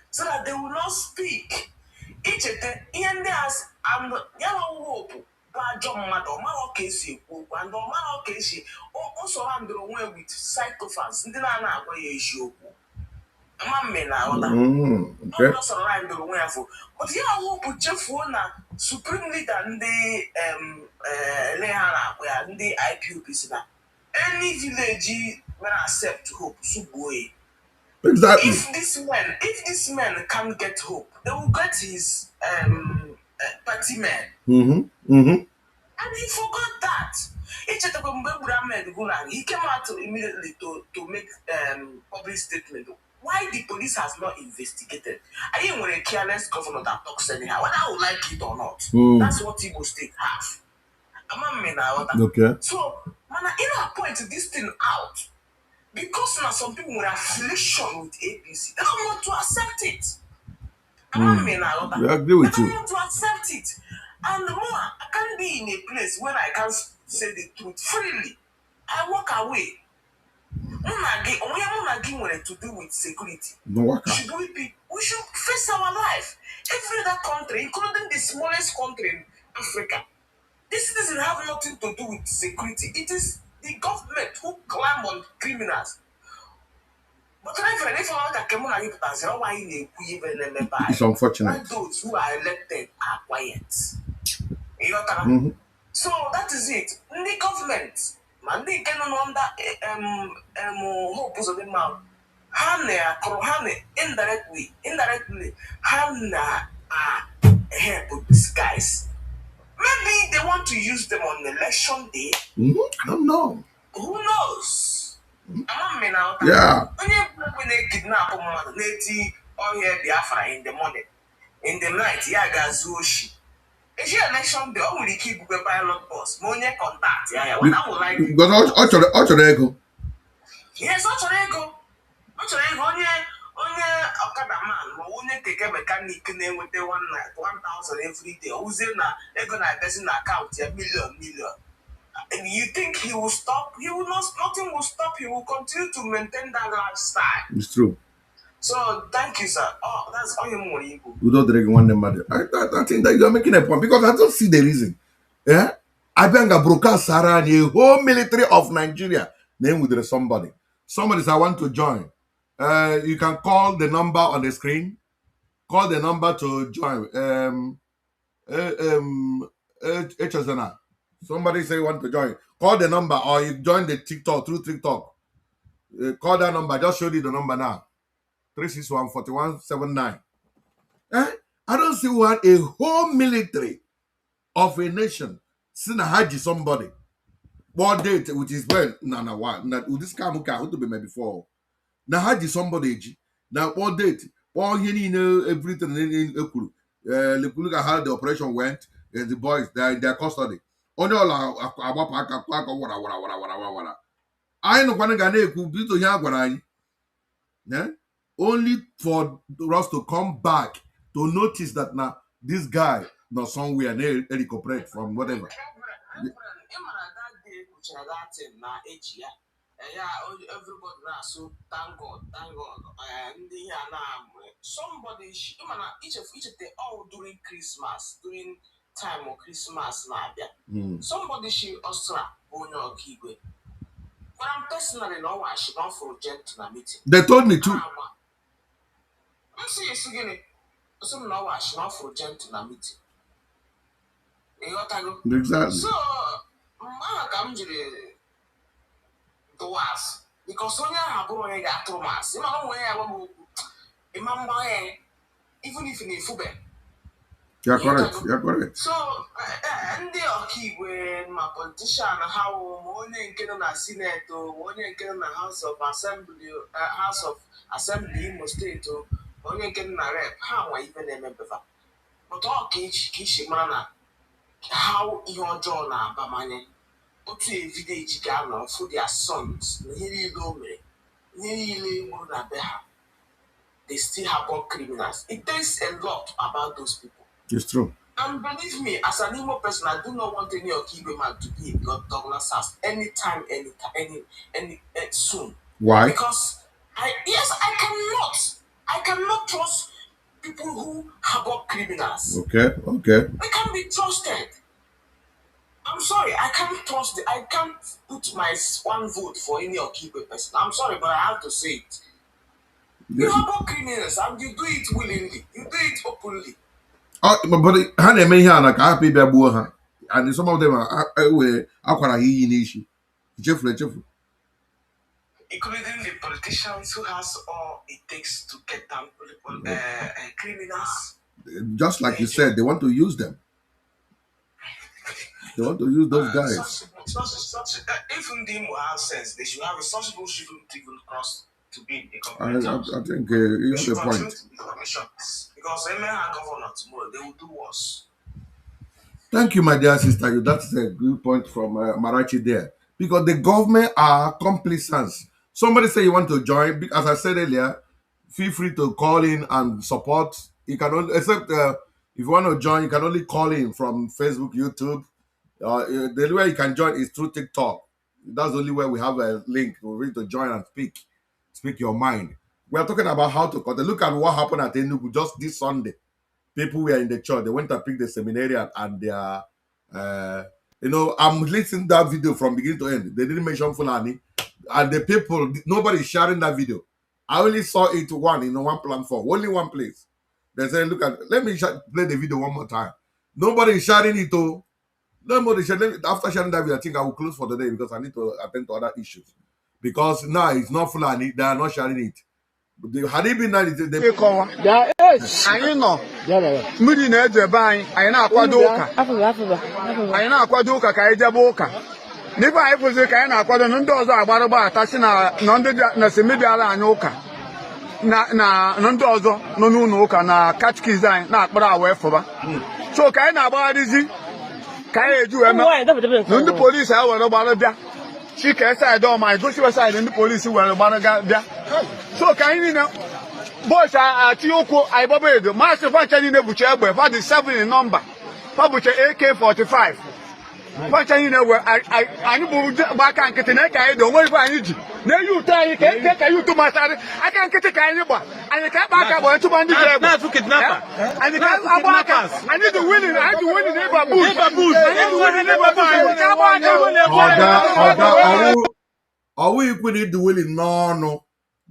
so that they will not speak. Each of them, and hope. And also with psychopaths. Okay. But here I hope Jeff Warner, supreme leader, the IPOP, any village when accept hope, Exactly. If this man can't get hope, they will get his party man. Mm-hmm. Mm-hmm. And he forgot that. He came out immediately to make public statement. Why the police has not investigated? I didn't want a careless governor that talks anyhow, whether I would like it or not. That's what Igbo state have. Okay. So, man, point this thing out. Because now some people with affiliation with APC, they don't want to accept it. I agree with they don't you. want to accept it. And more, I can't be in a place where I can say the truth freely. I walk away. Munagi wanted to do with security. No We should face our life. Every other country, including the smallest country in Africa, this doesn't have nothing to do with security. It is the government who climb on criminals. But it's unfortunate. Why those who are elected are quiet. Mm-hmm. So that is it. The government, man, they can under hope of the man. Indirectly, help these guys. Maybe they want to use them on election day. Mm-hmm. I don't know. Who knows? Yeah. When they kidnap a man, they Biafra in the morning. In the night, Zushi. Is your election day? Only keep the pilot boss. Money contact. Yeah, what I would like. Because Ocho Yes, Ocho onye ọkada man onye keke mechanic na-enweta 1,000 every day ozie na ego na-abịazi na akaụntụ ya million. And you think he will stop? He will not. Nothing will stop. He will continue to maintain that lifestyle. It's true. So thank you, sir. Oh, that's all you want. I think that you are making a point because I don't see the reason. Yeah, I bang a broadcast around the whole military of Nigeria. Name with somebody. Somebody says I want to join. You can call the number on the screen. Call the number to join. HSNR. Somebody say you want to join. Call the number or you join the TikTok through TikTok. Call that number. Just show you the number now. 361-4179. I don't see what a whole military of a nation seen a haji somebody. What date which is when with this kamuka who to be maybe before. Now haji somebody now what date? All you know everything in Ekuru. Look at how the operation went. The boys, they are in their custody. Only all wara. I know one Ghanaian could be to Yagwaran. Only for us to come back to notice that now this guy not somewhere near recuperate from whatever. Everybody now, so thank God. Somebody, each of they all during Christmas, during time of Christmas now. Somebody she Ostra Bono Kigwe. But I'm personally no one she not for gentle meeting. They told me too. I'm serious again. Some no one she not for gentle meeting. Exactly. So, I come to the was because when you have a got to mass, you know where I will remember even if in a fube. You're correct. So, and they are key when my politician, how one get on a Senate or one get on a House of Assembly in the state or one get on a rep, how I even remember. But all kishi mana, how your John Bamane. Otu village Ghana for their sons, they still have more criminals. It tells a lot about those people. It's true. And believe me, as an Igbo person, I do not want any of Igbo man to be in Douglas house anytime, soon. Why? Because I cannot trust people who harbor criminals. Okay. They can be trusted. I'm sorry, I can't put my one vote for any Igbo person. I'm sorry, but I have to say it. You harbor criminals and you do it willingly. You do it openly. Oh, but how they make here like happy baby, and some of them are aquara he in issue. Jeffrey. Including the politicians who has all it takes to get down criminals. Just like you said, they want to use them. They want to use those guys. Even the more have sense, they should have a such people shouldn't even cross to be a I think you have a point. Because they may have governor tomorrow, they will do worse. Thank you, my dear sister. That's a good point from Marachi there. Because the government are complicits. Somebody say you want to join. As I said earlier, feel free to call in and support. You can only, except if you want to join, you can only call in from Facebook, YouTube. The only way you can join is through TikTok. That's the only way we have a link for you to join and speak your mind. We are talking about how to cut. Look at what happened at Enugu just this Sunday. People were in the church. They went to pick the seminarian and their, I'm listening to that video from beginning to end. They didn't mention Fulani. And the people, nobody sharing that video. I only saw it one platform, only one place. They said, look at, let me play the video one more time. Nobody is sharing it though. Nobody sharing. After sharing that video, I think I will close for the day because I need to attend to other issues. Because now it's not Fulani, they are not sharing it. Had it been that, anyị nọ mmiri na-eje be anyị na-akwado ụka anyị na-akwado ụka ka anyị jebe ụka n'ibe anyị kwụziri ka anyị na-akwado na ndị ọzọ agbarụgba atachi na ndị na-esemi bịara anyị ụka na ndị ọzọ nọ n'ụlọ ụka na kachikiz anyị na-akpara awa fụba so ka anyị na-agbagharịzi ka anyị eji wee mee na ndị polisi anyị were gbara bịa chike saịdị ọma anyị gosiwe saịdị ndị polisi were gbara bịa so ka anyị niile boys ati ụkwụ anyị gbaba edo maasị fancha niile buche egbe fa dị 7 in number fa buche AK-45 fancha niile we anyị bụ gba aka nkịtị na-eke anyị dị onwe ife anyị ji na-eyi ụtọ anyị ka eke ka ya ụtụ masarị aka nkịtị ka anyị gba anyị ka akpa aka gba ntụba ndị ji egbe anyị ka agba aka anyị dị willing ịba bus anyị dị willing ịba bus anyị ka agba aka ọwụ ikwere ịdị willing n'ọnụ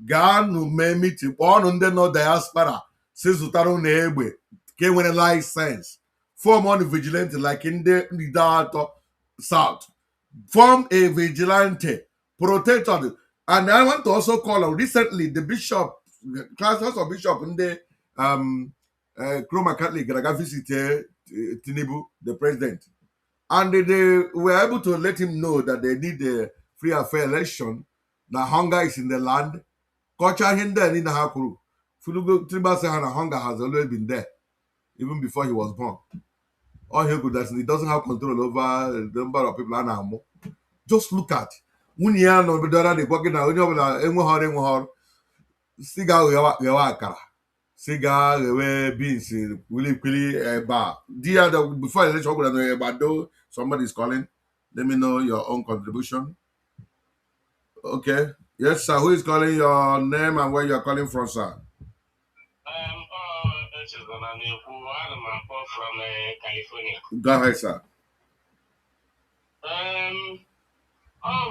gaanụ mee meeting kpọọnụ ndị nọ diaspora si zụtara ụnụ egbe ka enwere license form on vigilante like ndị Ndide Atọ South form a vigilante protector. And I want to also call out recently the bishop classes of bishop ndị Chroma Catholic gara visit Tinubu the president and they were able to let him know that they need a free and fair election. Now hunger is in the land. Culture hinder in the Hakuru. Fulugo Tribal Sahara hunger has always been there, even before he was born. All he could he doesn't have control over the number of people and just look at when you are not the working out cigar akara cigar beans really bar dear before I let you know about though somebody is calling, let me know your own contribution. Okay, yes sir, who is calling, your name and where you are calling from, sir? From California. Go ahead, sir.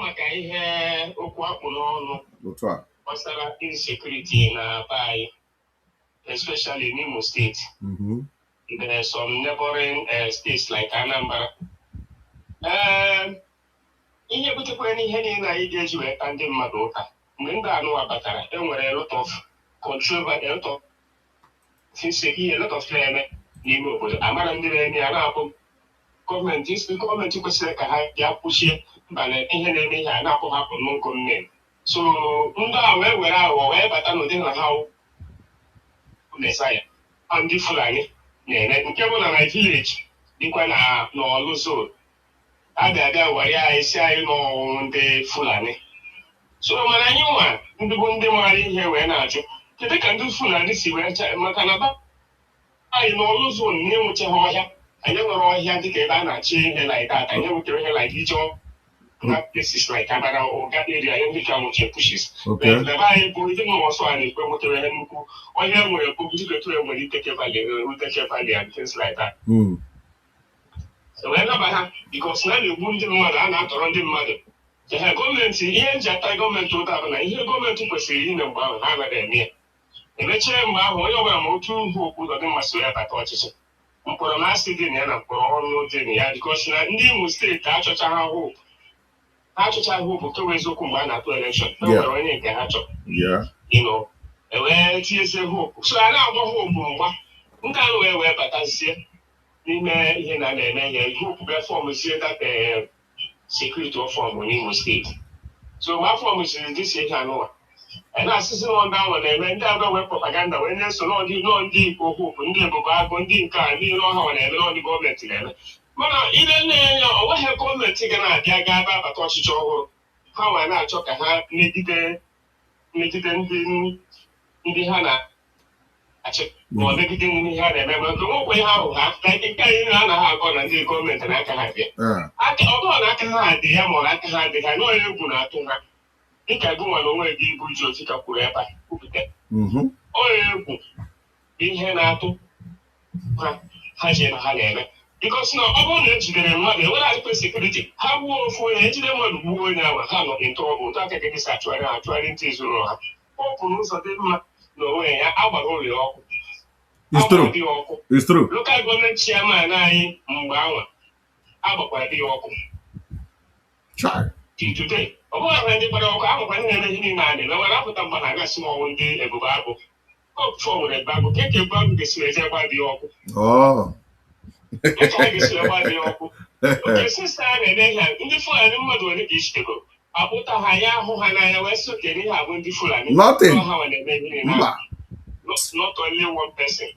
Maka ihe okwu akpụ n'ọnụ What's up? gbasara insecurity na bai, especially in Imo State. There are some neighboring states like Anambra. Ihe butekwara n'ihe niile anyị ga-eji wee ta ndị mmadụ ụta mgbe ndị anụwa batara, enwere a lot of controversy, a lot of insecurity, a lot of eme n'ime obodo. Amara ndị na-eme ya na-abụ gọọmenti kwesịrị ka ha bịa kwụchie mba na ihe na-eme ihe a na-apụ hapụ n'ogo nne. So ndị a wee were aghụghọ wee bata n'ụdị na ha mesaya ndị Fulani na-eme, nke bụ na my village dịkwa na n'Ọlụ zone. A ga-abịa were anyị si anyị n'ọnwụ ndị Fulani. So mana anyị nwa ndị bụ ndị maara ihe wee na-ajụ kedu ka ndị Fulani si wee maka na anyị n'Ọlụ zone na-enwechaghị ọhịa. Anyị nwere ọhịa dịka ebe a na-achị ihe like that. Anyị nwetara ihe like ije places like Abara or that area, anyị dịka nwuche pushes. Ebe anyị bụ ndị nwe ọsọ a na-ekwe nwetara ihe nnukwu ọhịa nwere bụbụdịgotu nwere Iteke Valley and things like that. Wee naba ha because na na-egbu ndị mmadụ, a na-atọrọ ndị mmadụ. Ehe, gọọmenti, ihe nji ata gọọmenti ụta bụ na ihe gọọmenti kwesịrị ime mgbe ahụ ha anaghị eme ya. Emechie mgbe ahụ onye ọbụla ma otu ugwu okwu ụzọ dị mmasị ya bata ọchịchị. Mkpọrọ na-asị dị na ya na mkpọrọ ọrụ dị na ya because na ndị Imo steeti achọchaghị hope. Ha achọchaghị hope nke bụ eziokwu mgbe a na-atụ elekshọn. E nwere onye nke ha chọrọ. Ewee tinyezie hope. So a na-agba hope mgba nke ahụ wee batazie n'ime ihe na-eme ya hope bịa fọmzie that security fọm n'Imo steeti. So ma fọmziri dị si ihe anụwa na-asịsị na ndị ahụ na-eme ndị agha wee propaganda wee na-eso ndị Igbo hope, ndị Ebube Agụ, ndị nke a niile ọha na-eme n'ọdị gọọmenti na-eme. Mana ile nne ya o nweghị gọọmenti ga na-abịa gaa ebe abata ọchịchị ọhụrụ ha wee na-achọ ka ha megide ndị ha na-achị ma ọ megide ndị ha na-eme ma nke nwekwe ihe ahụ ha nke anyị na-anaghị agọ na ndị gọọmenti n'aka ha bịa ọbụrụ na aka ha dị ya ma ọ na aka ha dị ha na onye egwu na-atụ ha dịka gụnwa na onwe gị ibu ji otu ka kwuru ebe a kwupụta onye egwu ihe na-atụ ha ji na ha na-eme because na ọ bụrụ na ejidere mmadụ enwere adịkwa sekuriti ha gbuo ofu onye ejide mmadụ gbuo onye ahụ ha nọ ntọọbụ otu aka gị si achụgharị ndị ezinụlọ ha ọpụ n'ụzọ dị mma na onwe ya agbara ụlọ ọkụ dị ọkụ lokal gọọmenti chairman anyị mgbe anwa agbakwara dị ọkụ today ọ bụghị ahụ ndị gbara ọkụ ahụkwa ndị na-eme ihe niile a na-eme nwere apụta mgbe ha gasị n'ọnwụ ndị Ebube Agụ ọpụfọ nwere ebe agụ ka Ebube Agụ ga-esi eje gba dị ọkụ ha ga-esi gba dị ọkụ oke sista a na-eme ihe ndị Fulani mmadụ ole ka ichitego akpụta ha ya ahụ ha n'anya wee sị okere ihe abụ ndị Fulani ha na-eme ihe na not only one person.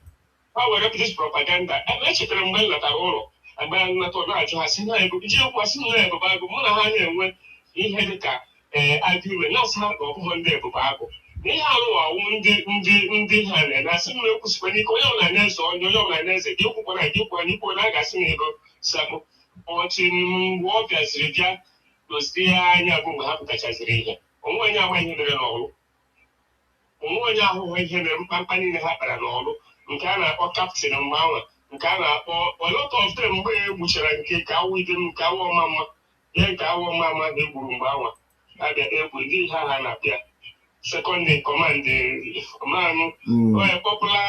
Ha were this propaganda echetara mgbe m latara ụlọ mgbe m nata na-ajụ ha si na iji okwu si na Ebube Agụ mụ na ha na-enwe ihe dịka agụme na-asị ha ka ọbụghị ndị Ebube Agụ na ihe alụwawụ ndị ha na-eme asị m na-ekwusikwa n'ike onye ọbụla na-eze onye ọbụla na-eze gị kwukwana gị kwuo na ikwu na a ga-asị na ego sabụ ọchị mgbe ọ bịaziri bịa dozie ya anya bụ mgbe ha pụtachaziri ihe onwe onye agba ihe mere n'ọlụ onwe onye ahụhụ ihe mere mkpamkpa niile ha kpara n'ọlụ nke a na-akpọ kaptịn mgbe anwa nke a na-akpọ lot of them mgbe e gbuchara nke ka awụ ide m nke awụ ọma mma ihe nke awụ ọma mma na-egburu mgbe anwa abịa egwu ndị ihe ha na-apịa second in command manụ onye kpọpụla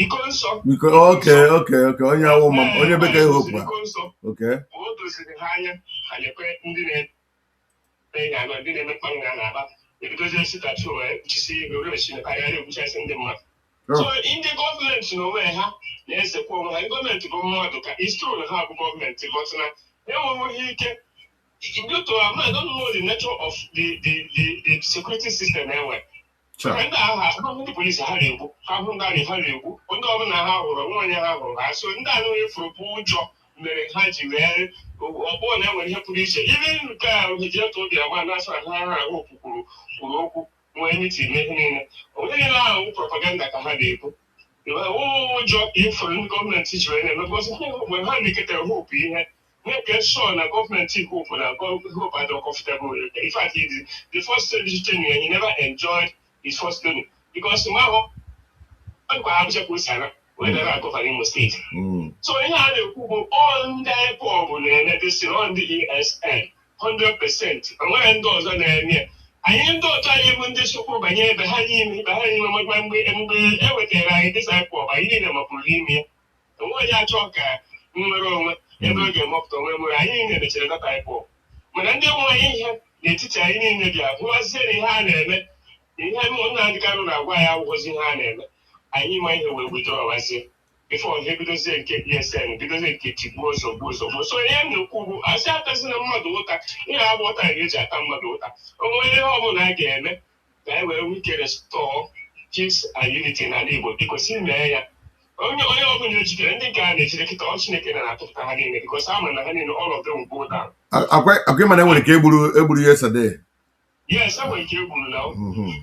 iko nsọ onye awụ ọma onye bekee hope iko nsọ o doziri ha anya ha nyekwe ndị na-enye anọ ndị na-emekpa nga na-aba ebidozie sitachi wee chisi ewurechi karịa egbuchasị ndị mmadụ so ndị gọọmenti na onwe ha na-esekwa onwe ha gọọmenti bụ mmadụ ka istru na ha bụ gọọmenti but na enweghị ike due to I don't know the nature of the security system enwe ndị agha ahụ ndị polisi ha na-egbu ahụ ndị arị ha na-egbu onye ọbụla ha hụrụ nwaanyị ha hụrụ ha so ndị anụ ifuru bụ ụjọ mere ha ji wee ọbụ na enwere ihe pụrụ iche ibe nke a ohejieta obi agba na-asụ ahụ ha ahụ kwuru okwu nwee miti ihe niile onye niile ahụ propaganda ka ha na-ekwu ụjọ ka ifuru ndị gọọmenti ji wee na-eme gosi mgbe ha na-eketara hope ihe make sure na gọọmenti hope na hope adị comfortable in fact the first tenure he never enjoyed his first tenure because mahụ ọ dịkwa ha bụchakwa osi ana wee dara agọvanọ Imo steeti so ihe a na-ekwu bụ ndị IPOB na-eme dịsịrị ọ ndị ESN 100% enwere ndị ọzọ na-eme anyị ndị otu anyị bụ ndị chukwu banye ebe ha n'ime magba mgbe e wetara anyị dịsa IPOB anyị niile mapụrụ ime ya onwe onye achọ ka nnwere onwe ebe ọ ga-emepụta onwe nwere anyị niile mechara data IPOB mana ndị nwe anyị ihe n'etiti anyị niile bịa hụwazie na ihe a na-eme ihe ụmụnna ndị karụ na-agwa ya awụghọzi ihe a na-eme anyị ma ihe wee witọrọwazie bifo ihe bidozie nke ESN bidozie nke tigbuo zọgbuo so ihe m na-ekwu bụ asị atazi na mmadụ ụta ihe agba ụta ga-eji ata mmadụ ụta onwe ihe ọbụla a ga-eme ka anyị wee wike restore peace and unity n'ala Igbo biko si mee ya onye ọbụla ejikere ndị nke a na-ejide kịta ọ Chineke na-atụpụta ha niile bikos ama na ha niile all of them go down. Akwa mana enwere ka egburu yesterday. Yes, I will kill you now.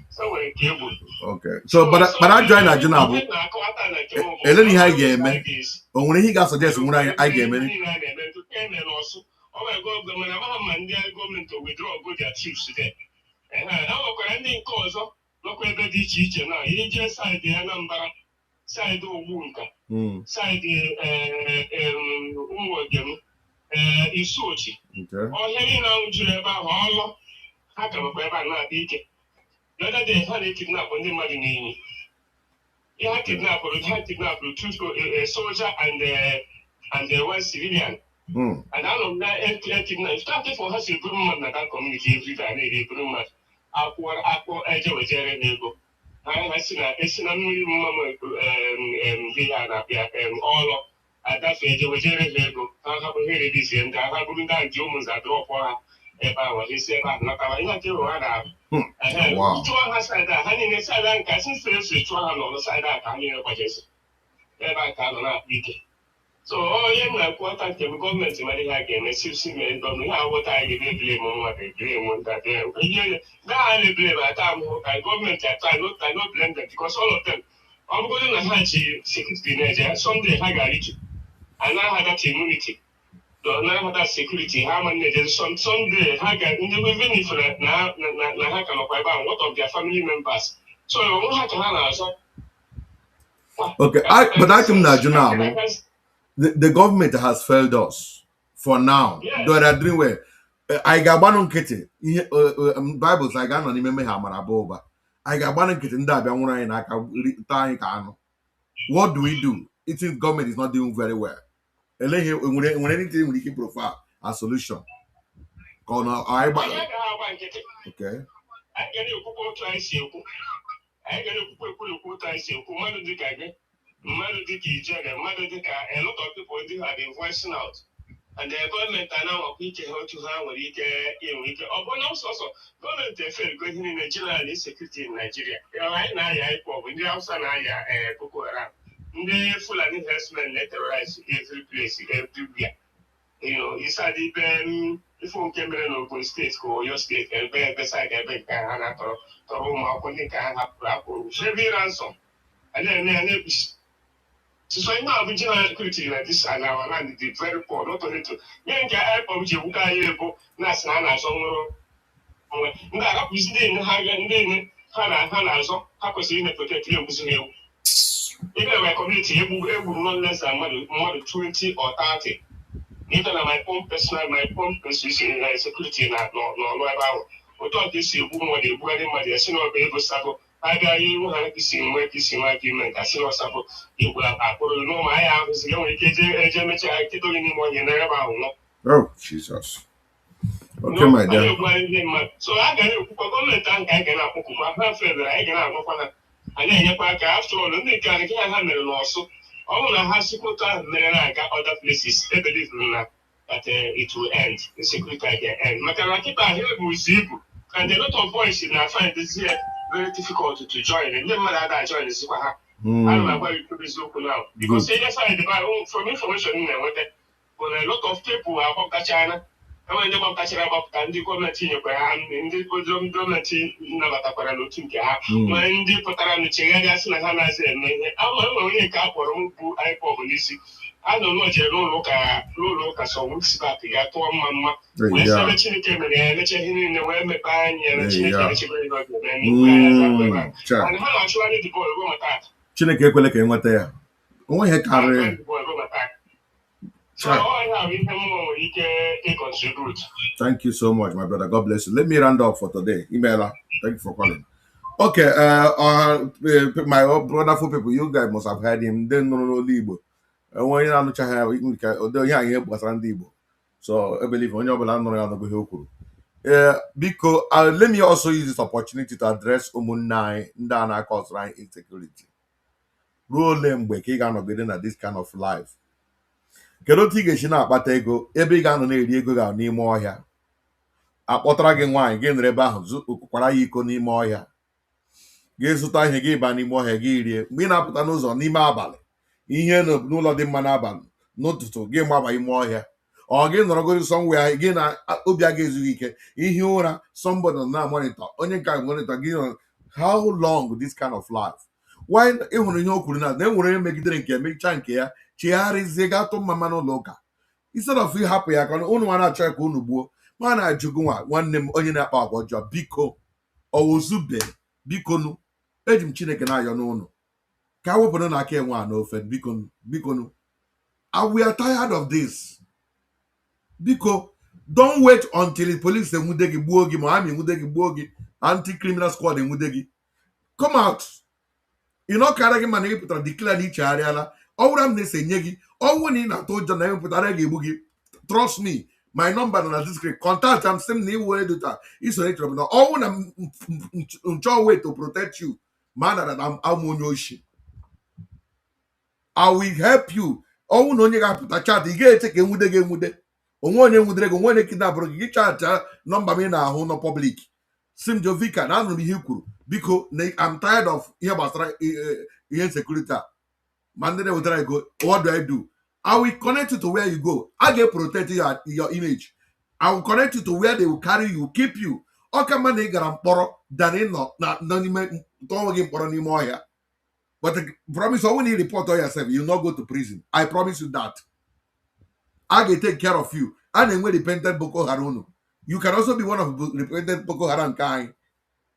So we kill you. Okay. So but I join a journal. Eleni ha ga-eme. O nwere ihe ga suggest nwere anyị ga-eme ni. Oh my God, the man and the government to withdraw go their chiefs there. How can ndị nke ọzọ nọkwa ebe dị iche iche na ihe je side ya Anambra, side Ogbunka, side Ụmụogem, Isuochi. Ọhịa niile ahụ juru ebe ahụ ọlọ ha ka bụkwa ebe a na-adị ike the other day ha na-ekidnap ndị mmadụ n'iyi ha kidnapụrụ two soldier and one civilian and anọ m na kidnap start for ha si buru mmadụ na that community every day na-eri buru mmadụ akpọ eje wejere n'ego ha esi na mmiri mmanụ gị ya na-abịa ọlọ adafe eje wejere ha ego ha hapụ ha eredizie ndị ha bụrụ ndị a ji ụmụnza drọpụ ha ebe ahụ isi ebe ahụ natara ihe nke ụwa na-ahụ chụọ ha saịdị a ha niile saịdị a nke a sinsere si chụọ ha n'ọrụ saịdị a ka ha niile gbajesi ebe a ka a nọ na-akpa ike so onye m na-ekwu ọta nke bụ gọọmenti mara ihe a ga-eme sisi mere gọọmenti ihe awụta anyị ga-ebili eme mmadụ ebili eme ndị ihe gaa na-ebili ebe ata ahụhụ ka gọọmenti ata no blame them because all of them ọ bụgodị na ha ji sekuriti na-eje sọnde ha gara ije anaghị adat immunity na security ha managers Sunday ha ga ndị even if na ha ka nọkwa ebe ahụ what of their family members so ha ka ha na-azọ. Okay, but I can imagine now the government has failed us for now. They are doing well. I got one on kitty Bibles I got on n'ime ha mara boba I got one on kitty ndị abịa nwụrụ anyị n'aka taa anyị ka anụ. What do we do? It is government is not doing very well. When anything we can provide a solution. Okay. I get a couple twice you. I get a couple twice you. Mother Dick, Mother Dicky, Mother Dick, a lot of people have been voicing out. And the government are now appealing how to have we can. But also, government failed going in Nigeria and insecurity in Nigeria. Right now, I when the outside Boko Haram. Ndị Fulani herdsmen terrorize every place, everywhere. Inside even if we came in Ogun State or your state, beside ebe nke ha na-atọrọ ụmụ akwụkwọ ndị nke ha hapụrụ akpụrụ heavy ransom. And then so now the general security like this and our land is very poor, not only to nke IPOB ji ewuka anyị ego na-asị na a na-azọ nwụrụ onwe ndị agapụzi ndị ha na-azọ ha kwesịrị ime protect ya egbuzi ha ewu. Even my community, egburu no less than more than 20 or 30. Even my own personal, security na no about. We thought this year, more than anybody, I see no be able to sabo. I got you have to see where this in my agreement. I see no sabo. You will have no my house. You know, I keep doing more than ever. Oh, Jesus. Okay, my dear. So I got a government and I can have further. I can have and then after all, ndị ka nke ha mere n'ọsụ ọ bụrụ na ha sikwota mere na-aga other places they believe that it will end, the security can end. Maka na kịta ahụ ebuzi ibu and a lot of boys na find this here very difficult to join. Ndị mmadụ ada join sikwa ha I'm not going to be so now. Because say that's why the buy from information in there, but a lot of people are about China. I want them to catch about the government in your in the government in Navatapara looking at when the Potaran Chegas and Hanas and I'm only a couple of I policy. I don't know, look at some weeks back. I told Mamma, when Selechin came and let him in the way, my pan, and how actually the boy won't attack. Chineke ekwele ka enweta ya. Onwe ihe karịrị. So all I have is more you can contribute. Thank you so much, my brother. God bless you. Let me round up for today. Emailer, thank you for calling. Okay, my brotherful people, you guys must have heard him. They know Igbo. Onye na-anụchaghị ya onye anyị ihe gbasara ndị Igbo. So I believe onye ọbụla nụrụ ya ọnụgụ ihe o kwuru. Because let me also use this opportunity to address ụmụnne anyị ndị a na-akọsara anyị insecurity. Ruo ole mgbe ka ị ga-anọgide na this kind of life? Kedu otu ị ga-esi na-akpata ego ebe ị ga-anọ na-eri ego ga n'ime ọhịa, akpọtara gị nwaanyị gị nọrọ ebe ahụ kwara ya iko n'ime ọhịa, gị zụta ihe gị baa n'ime ọhịa gị rie, mgbe ị na-apụta n'ụzọ n'ime abalị ihe n'ụlọ dị mma n'abalị n'ụtụtụ gị gbaba ime ọhịa, ọ gị nọrọgoro somewhere gị na obi a ga-ezughị ike ihi ụra somebody na monitor onye nke monitor gị nọ. How long this kind of life? Why ịhụrụ ihe o kwuru na enwere onye megidere nke emecha nke ya chigharịzie gatụ mma n'ụlọ ụka instead of ịhapụ ya ka unu nwa na-achọ ya ka unu gbuo ma na-ajụgụ nwa nwanne m onye na-akpa agwa ọjọọ biko owuzube bikonu eji m Chineke na-ayọ n'ụlọ ka wepụrụ na aka enwe a n'ofe bikonu. We are tired of this. Biko, don't wait until the police enwude gị gbuo gị ma amị enwude gị gbuo gị anti-criminal squad enwude gị. Come out. Ị nọkara gị mana ị pụtara declare na ichegharịala ọ bụrụ m na-ese nye gị ọnwụ na ị na-atụ ụjọ na ewepụtara ga-egbu gị. Trust me, my number na district contact am sị m na iwu eduta isonye chọrọ na ọnwụ na nchọ way to protect you ma na amụ onye oshi. I will help you. Ọnwụ na onye ga-apụta chat ị ga-eche ka enwude gị enwude onwe onye nwudere gị onwe onye kidnapụrụ gị chat nọmba m ị na-ahụ nọ public sim Jovika na anụrụ m ihe kwuru biko I'm tired of ihe gbasara ihe security a ma ndị na-ewetara ego. What do I do? I will connect you to where you go. I get protect your image. I will connect you to where they will carry you, keep you. Ọka mma na ị gara mkpọrọ than ị nọ n'ime tọọ gị mkpọrọ n'ime ọhịa. But I promise when you report on yourself, you'll not go to prison. I promise you that. I can take care of you. And when repentant Boko Haram, you can also be one of the repentant Boko Haram kind.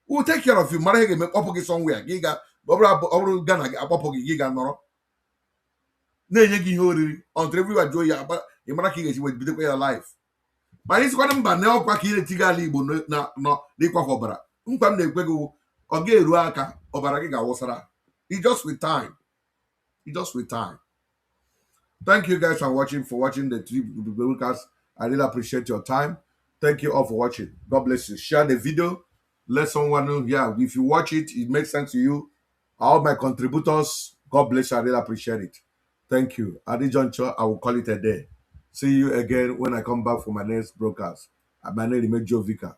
We'll take care of you. Marahege make up somewhere. Giga, Bobra Gana, Apopogi, Giga Noro. Nenegi Hori, on everywhere Joya, but Yamaraki will be your life. But it's one of them now, Quaki, Tiga Libo, no, Liqua Hobra. Umpam de Pego, or Gay Ruaka, or Baragiga Wasara. It's just with time. It's just with time. Thank you guys for watching the broadcast. I really appreciate your time. Thank you all for watching. God bless you. Share the video. Let someone know. Yeah, if you watch it, it makes sense to you. All my contributors, God bless you. I really appreciate it. Thank you. At this juncture, I will call it a day. See you again when I come back for my next broadcast. My name is Jovika.